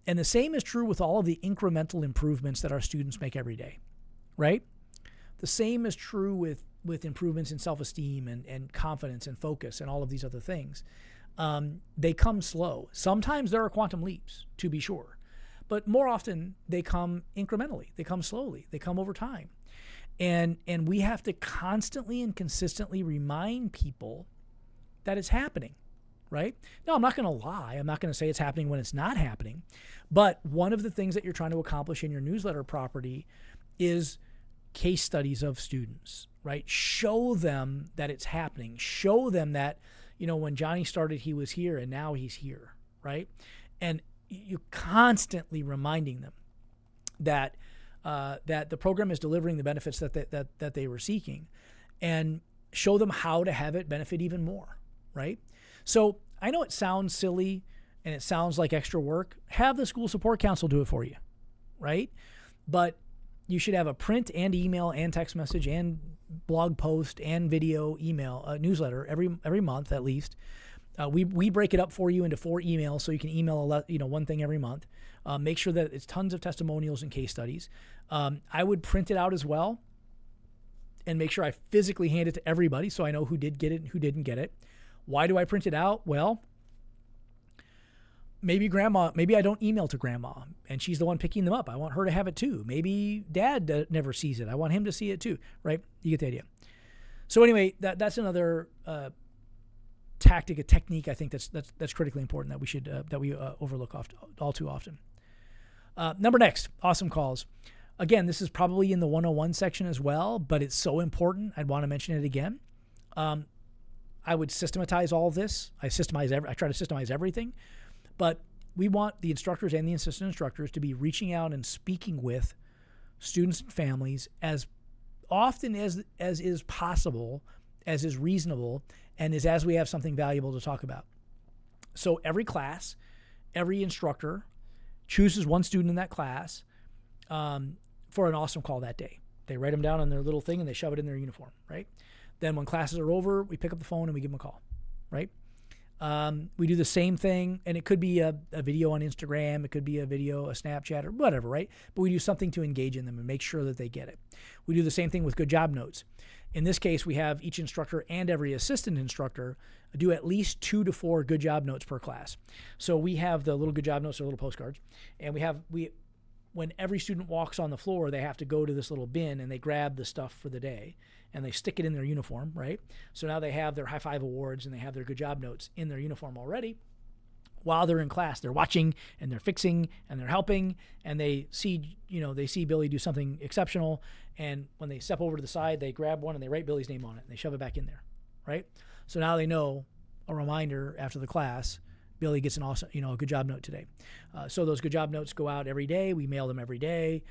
And the same is true with all of the incremental improvements that our students make every day, right? The same is true with improvements in self-esteem and confidence and focus and all of these other things. They come slow. Sometimes there are quantum leaps, to be sure. But more often, they come incrementally. They come slowly. They come over time. And we have to constantly and consistently remind people that it's happening, right? Now, I'm not going to lie. I'm not going to say it's happening when it's not happening. But one of the things that you're trying to accomplish in your newsletter property is case studies of students, right? Show them that it's happening. Show them that, when Johnny started, he was here and now he's here, right? And you're constantly reminding them that that the program is delivering the benefits that they were seeking, and show them how to have it benefit even more, right? So I know it sounds silly and it sounds like extra work. Have the school support council do it for you, right? But you should have a print and email and text message and blog post and video email newsletter every month at least. We break it up for you into 4 emails, so you can email one thing every month. Make sure that it's tons of testimonials and case studies. I would print it out as well and make sure I physically hand it to everybody so I know who did get it and who didn't get it. Why do I print it out? Well, maybe I don't email to grandma and she's the one picking them up. I want her to have it too. Maybe dad never sees it. I want him to see it too, right? You get the idea. So anyway, that's another tactic, a technique I think that's critically important that we should overlook all too often. Number next, awesome calls. Again, this is probably in the 101 section as well, but it's so important. I'd want to mention it again. I would systematize all of this. I try to systemize everything, but we want the instructors and the assistant instructors to be reaching out and speaking with students and families as often as is possible, as is reasonable, and as we have something valuable to talk about. So every class, every instructor chooses one student in that class for an awesome call that day. They write them down on their little thing and they shove it in their uniform, right? Then when classes are over, we pick up the phone and we give them a call, right? We do the same thing, and it could be a video on Instagram, it could be a video, a Snapchat, or whatever, right? But we do something to engage in them and make sure that they get it. We do the same thing with good job notes. In this case, we have each instructor and every assistant instructor do at least 2 to 4 good job notes per class. So we have the little good job notes or little postcards, and when every student walks on the floor, they have to go to this little bin and they grab the stuff for the day and they stick it in their uniform, right? So now they have their high five awards and they have their good job notes in their uniform already. While they're in class, they're watching and they're fixing and they're helping, and they see Billy do something exceptional. And when they step over to the side, they grab one and they write Billy's name on it and they shove it back in there, right? So now they know, a reminder after the class, Billy gets an awesome, a good job note today. So those good job notes go out every day. We mail them every day,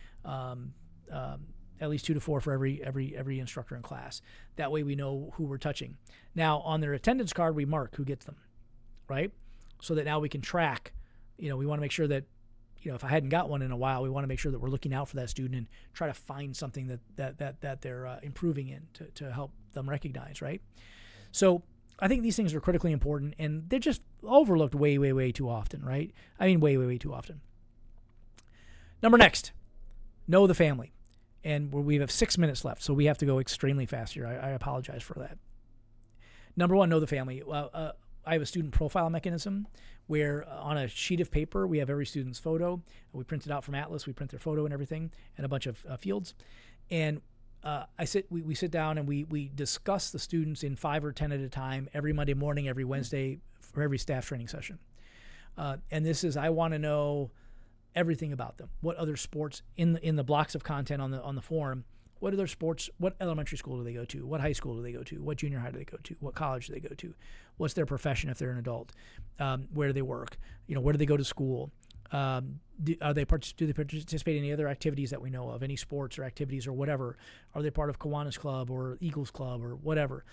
at least 2 to 4 for every instructor in class. That way we know who we're touching. Now on their attendance card, we mark who gets them, right? So that now we can track. We want to make sure that if I hadn't got one in a while, we want to make sure that we're looking out for that student and try to find something that they're improving in to help them recognize, right? So I think these things are critically important, and they're just overlooked way, way, way too often, right? I mean, way, way, way too often. Next, know the family. And we have 6 minutes left, so we have to go extremely fast here. I apologize for that. Number one, know the family. I have a student profile mechanism where on a sheet of paper, we have every student's photo. We print it out from Atlas. We print their photo and everything and a bunch of fields. And we sit down and we discuss the students in 5 or 10 at a time every Monday morning, every Wednesday for every staff training session. And this is, I want to know everything about them. What other sports in the blocks of content on the forum? What other sports? What elementary school do they go to? What high school do they go to? What junior high do they go to? What college do they go to? What's their profession if they're an adult? Where do they work? Where do they go to school? Do they participate in any other activities that we know of? Any sports or activities or whatever? Are they part of Kiwanis Club or Eagles Club or whatever?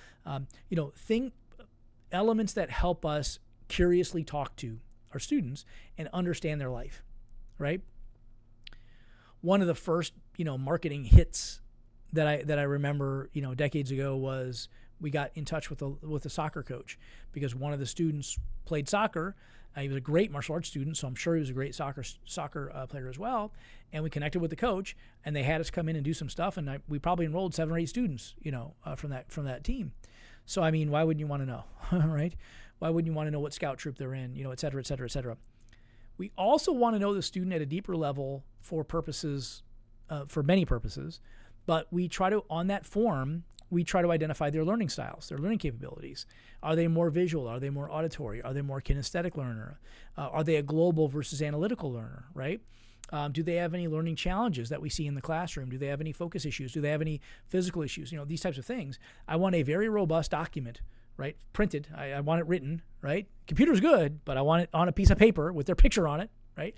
Elements that help us curiously talk to our students and understand their life. Right. One of the first, marketing hits that I remember, decades ago was we got in touch with a soccer coach because one of the students played soccer. He was a great martial arts student, so I'm sure he was a great soccer player as well. And we connected with the coach, and they had us come in and do some stuff, and we probably enrolled 7 or 8 students, from that team. So I mean, why wouldn't you want to know, right? Why wouldn't you want to know what scout troop they're in, et cetera, et cetera, et cetera. We also want to know the student at a deeper level for many purposes, but we try to, on that form, we try to identify their learning styles, their learning capabilities. Are they more visual? Are they more auditory? Are they more kinesthetic learner? Are they a global versus analytical learner, right? Do they have any learning challenges that we see in the classroom? Do they have any focus issues? Do they have any physical issues? These types of things. I want a very robust document, right? Printed. I want it written, right? Computer's good, but I want it on a piece of paper with their picture on it, right?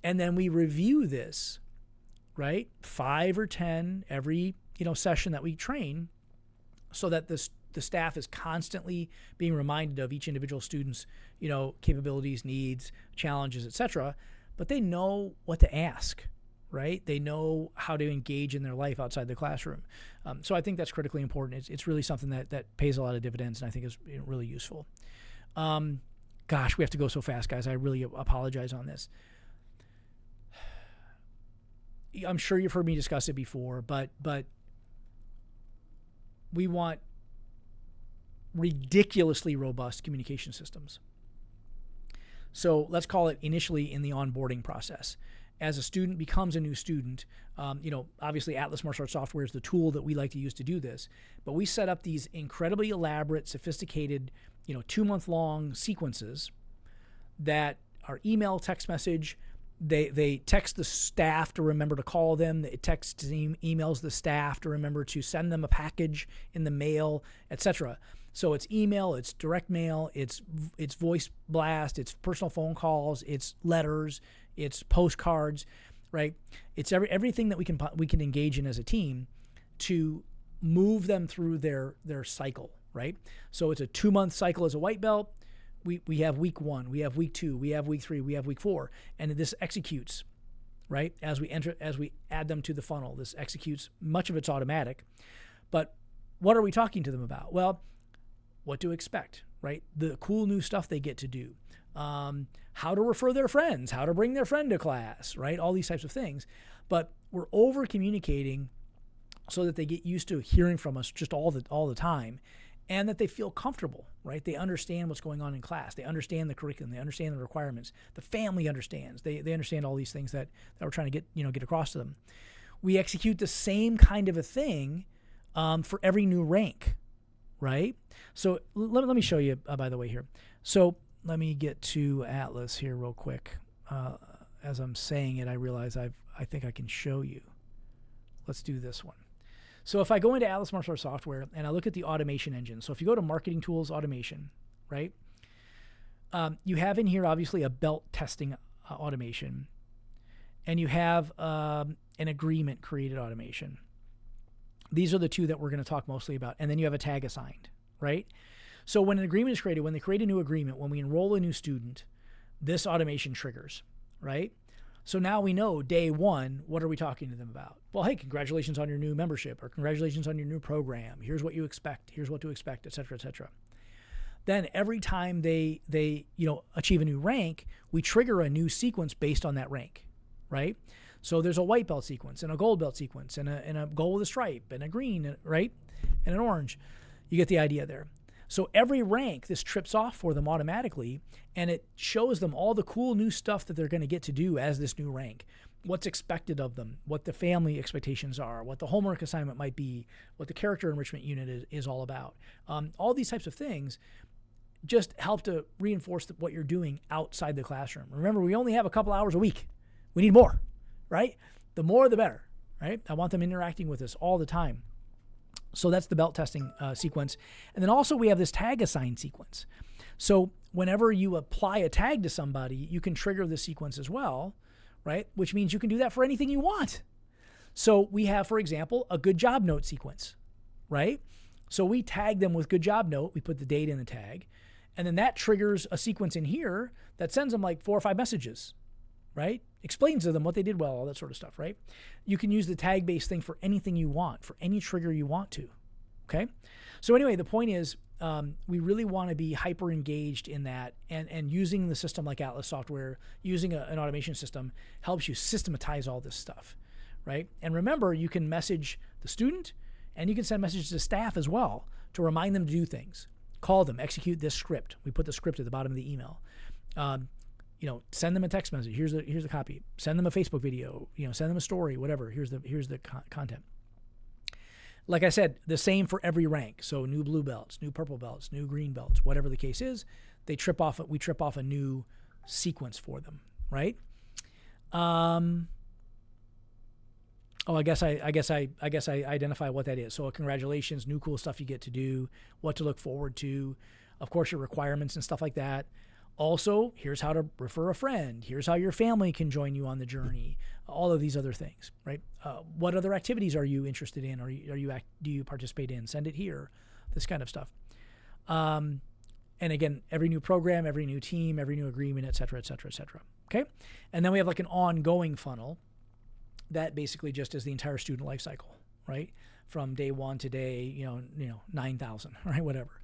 And then we review this, right? 5 or 10 every, session that we train, so that the staff is constantly being reminded of each individual student's, capabilities, needs, challenges, etc. But they know what to ask, right? They know how to engage in their life outside the classroom. So I think that's critically important. It's really something that pays a lot of dividends, and I think is really useful. Gosh, we have to go so fast, guys. I really apologize on this. I'm sure you've heard me discuss it before, but we want ridiculously robust communication systems. So let's call it initially in the onboarding process. As a student becomes a new student, obviously Atlas Martial Arts Software is the tool that we like to use to do this, but we set up these incredibly elaborate, sophisticated, 2-month-long sequences that are email, text message. They text the staff to remember to call them. It emails the staff to remember to send them a package in the mail, etc. So it's email, it's direct mail, it's voice blast, it's personal phone calls, it's letters, it's postcards, right? It's everything that we can engage in as a team to move them through their cycle, right? So it's a 2-month cycle as a white belt. We have week 1, we have week 2, we have week 3, we have week 4, and this executes, right? As we add them to the funnel, this executes. Much of it's automatic, but what are we talking to them about? Well, what to expect, right? The cool new stuff they get to do, how to refer their friends, how to bring their friend to class, right? All these types of things, but we're over communicating so that they get used to hearing from us just all the time. And that they feel comfortable, right? They understand what's going on in class. They understand the curriculum. They understand the requirements. The family understands. They understand all these things that we're trying to get across to them. We execute the same kind of a thing for every new rank, right? So let me show you, by the way, here. So let me get to Atlas here real quick. As I'm saying it, I realize I think I can show you. Let's do this one. So if I go into Atlas Martial Arts Software and I look at the automation engine, so if you go to Marketing Tools Automation, right, you have in here obviously a belt testing automation, and you have an agreement created automation. These are the two that we're going to talk mostly about, and then you have a tag assigned, right? So when an agreement is created, when they create a new agreement, when we enroll a new student, this automation triggers, right? So now we know day one, what are we talking to them about? Well, hey, congratulations on your new membership, or congratulations on your new program. Here's what you expect. Here's what to expect, et cetera, et cetera. Then every time they achieve a new rank, we trigger a new sequence based on that rank, right? So there's a white belt sequence and a gold belt sequence and a gold with a stripe and a green, right? And an orange. You get the idea there. So every rank, this trips off for them automatically, and it shows them all the cool new stuff that they're going to get to do as this new rank, what's expected of them, what the family expectations are, what the homework assignment might be, what the character enrichment unit is all about. All these types of things just help to reinforce what you're doing outside the classroom. Remember, we only have a couple hours a week. We need more, right? The more, the better, right? I want them interacting with us all the time. So that's the belt testing sequence. And then also we have this tag assign sequence. So whenever you apply a tag to somebody, you can trigger the sequence as well, right? Which means you can do that for anything you want. So we have, for example, a good job note sequence, right? So we tag them with good job note. We put the date in the tag. And then that triggers a sequence in here that sends them like 4 or 5 messages, right? Explains to them what they did well, all that sort of stuff, right? You can use the tag-based thing for anything you want, for any trigger you want to, okay? So anyway, the point is we really want to be hyper-engaged in that, and using the system like Atlas software, using an automation system helps you systematize all this stuff, right? And remember, you can message the student, and you can send messages to staff as well to remind them to do things. Call them, execute this script. We put the script at the bottom of the email. Send them a text message. Here's the copy. Send them a Facebook video. Send them a story. Whatever. Here's the content. Like I said, the same for every rank. So new blue belts, new purple belts, new green belts, whatever the case is, we trip off a new sequence for them, right? I guess I identify what that is. So congratulations, new cool stuff you get to do, what to look forward to, of course your requirements and stuff like that. Also, here's how to refer a friend. Here's how your family can join you on the journey. All of these other things, right? What other activities are you interested in? Do you participate in? Send it here. This kind of stuff. And again, every new program, every new team, every new agreement, et cetera, et cetera, et cetera. Okay. And then we have like an ongoing funnel that basically just is the entire student life cycle, right? From day one to day, 9,000, right? Whatever.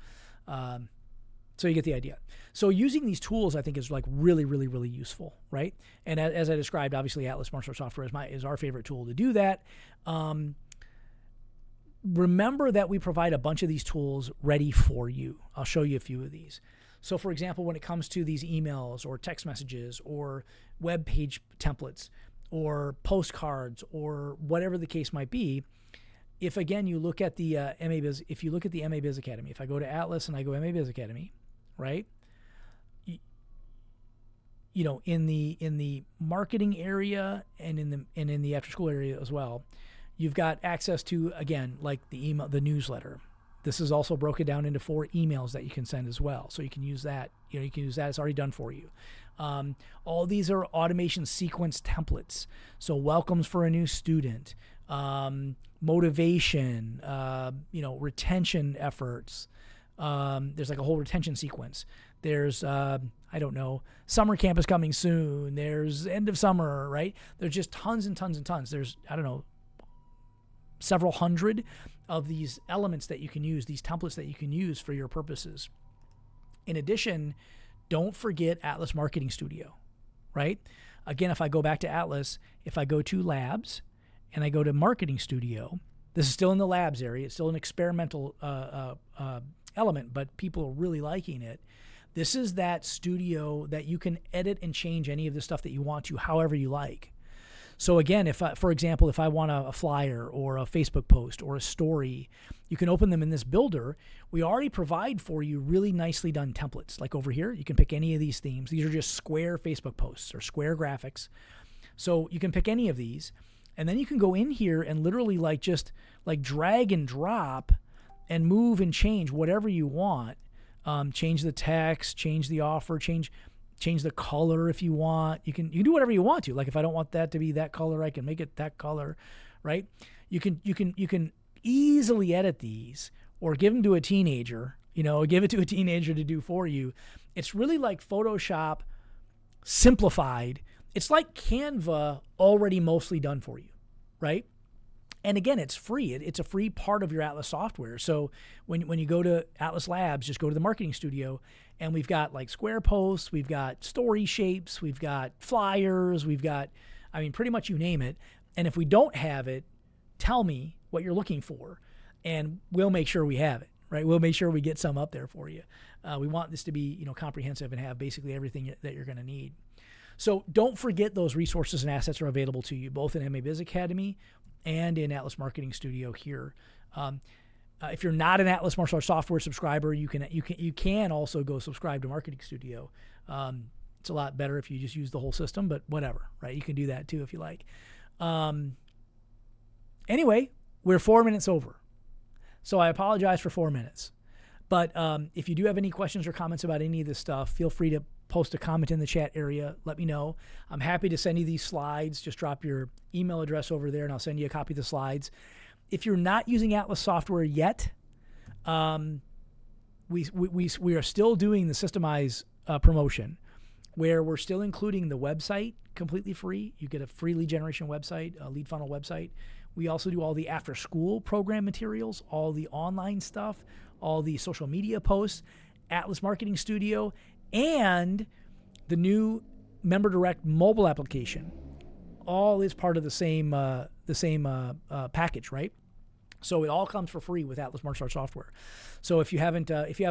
So you get the idea. So using these tools, I think, is like really, really, really useful, right? And as I described, obviously Atlas Martial Arts Software is our favorite tool to do that. Remember that we provide a bunch of these tools ready for you. I'll show you a few of these. So for example, when it comes to these emails or text messages or web page templates or postcards or whatever the case might be, if again you look at the MA Biz, if you look at the MA Biz Academy, if I go to Atlas and I go MA Biz Academy, right? In the marketing area and in the after school area as well, you've got access to, again, like the email, the newsletter. This is also broken down into 4 emails that you can send as well. So you can use that. You can use that. It's already done for you. All these are automation sequence templates. So welcomes for a new student, motivation, retention efforts. There's like a whole retention sequence. There's, summer camp is coming soon. There's end of summer, right? There's just tons and tons and tons. There's, several hundred of these elements that you can use, these templates that you can use for your purposes. In addition, don't forget Atlas Marketing Studio, right? Again, if I go back to Atlas, if I go to Labs and I go to Marketing Studio, this is still in the Labs area. It's still an experimental element, but people are really liking it. This is that studio that you can edit and change any of the stuff that you want to, however you like. So again, for example, if I want a flyer or a Facebook post or a story, you can open them in this builder. We already provide for you really nicely done templates. Like over here, you can pick any of these themes. These are just square Facebook posts or square graphics. So you can pick any of these, and then you can go in here and literally just drag and drop and move and change whatever you want. Change the text, change the offer, change the color if you want. You can do whatever you want to. Like if I don't want that to be that color, I can make it that color, right? You can easily edit these or give them to a teenager, give it to a teenager to do for you. It's really like Photoshop simplified it's like Canva already mostly done for you, right? And again, it's free. It's a free part of your Atlas software. So when you go to Atlas Labs, just go to the Marketing Studio, and we've got like square posts, we've got story shapes, we've got flyers, we've got, I mean, pretty much you name it. And if we don't have it, tell me what you're looking for, and we'll make sure we have it, right? We'll make sure we get some up there for you. We want this to be, comprehensive and have basically everything that you're going to need. So don't forget those resources and assets are available to you, both in MA Biz Academy and in Atlas Marketing Studio here. If you're not an Atlas Martial Arts Software subscriber, you can also go subscribe to Marketing Studio. It's a lot better if you just use the whole system, but whatever, right? You can do that too if you like. Anyway, we're 4 minutes over, so I apologize for 4 minutes. But if you do have any questions or comments about any of this stuff, feel free to post a comment in the chat area. Let me know. I'm happy to send you these slides. Just drop your email address over there, and I'll send you a copy of the slides. If you're not using Atlas software yet, we are still doing the Systemize promotion, where we're still including the website completely free. You get a free lead generation website, a lead funnel website. We also do all the after-school program materials, all the online stuff, all the social media posts, Atlas Marketing Studio, and the new Member Direct mobile application. All is part of the same package, right? So it all comes for free with Atlas Martial Arts Software. So if you haven't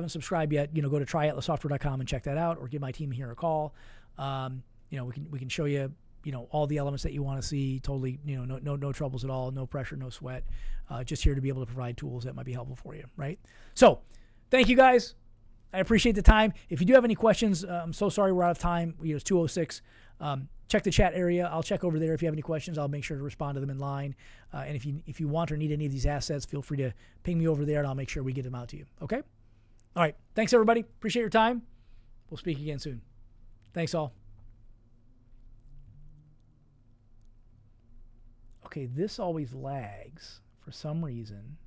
subscribed yet, go to tryatlassoftware.com and check that out, or give my team here a call. We can show you all the elements that you want to see. Totally, no troubles at all, no pressure, no sweat. Just here to be able to provide tools that might be helpful for you, right? So, thank you guys. I appreciate the time. If you do have any questions, I'm so sorry we're out of time. It's 2:06. Check the chat area. I'll check over there. If you have any questions, I'll make sure to respond to them in line. And if you want or need any of these assets, feel free to ping me over there, and I'll make sure we get them out to you. Okay? All right. Thanks, everybody. Appreciate your time. We'll speak again soon. Thanks, all. Okay, this always lags for some reason.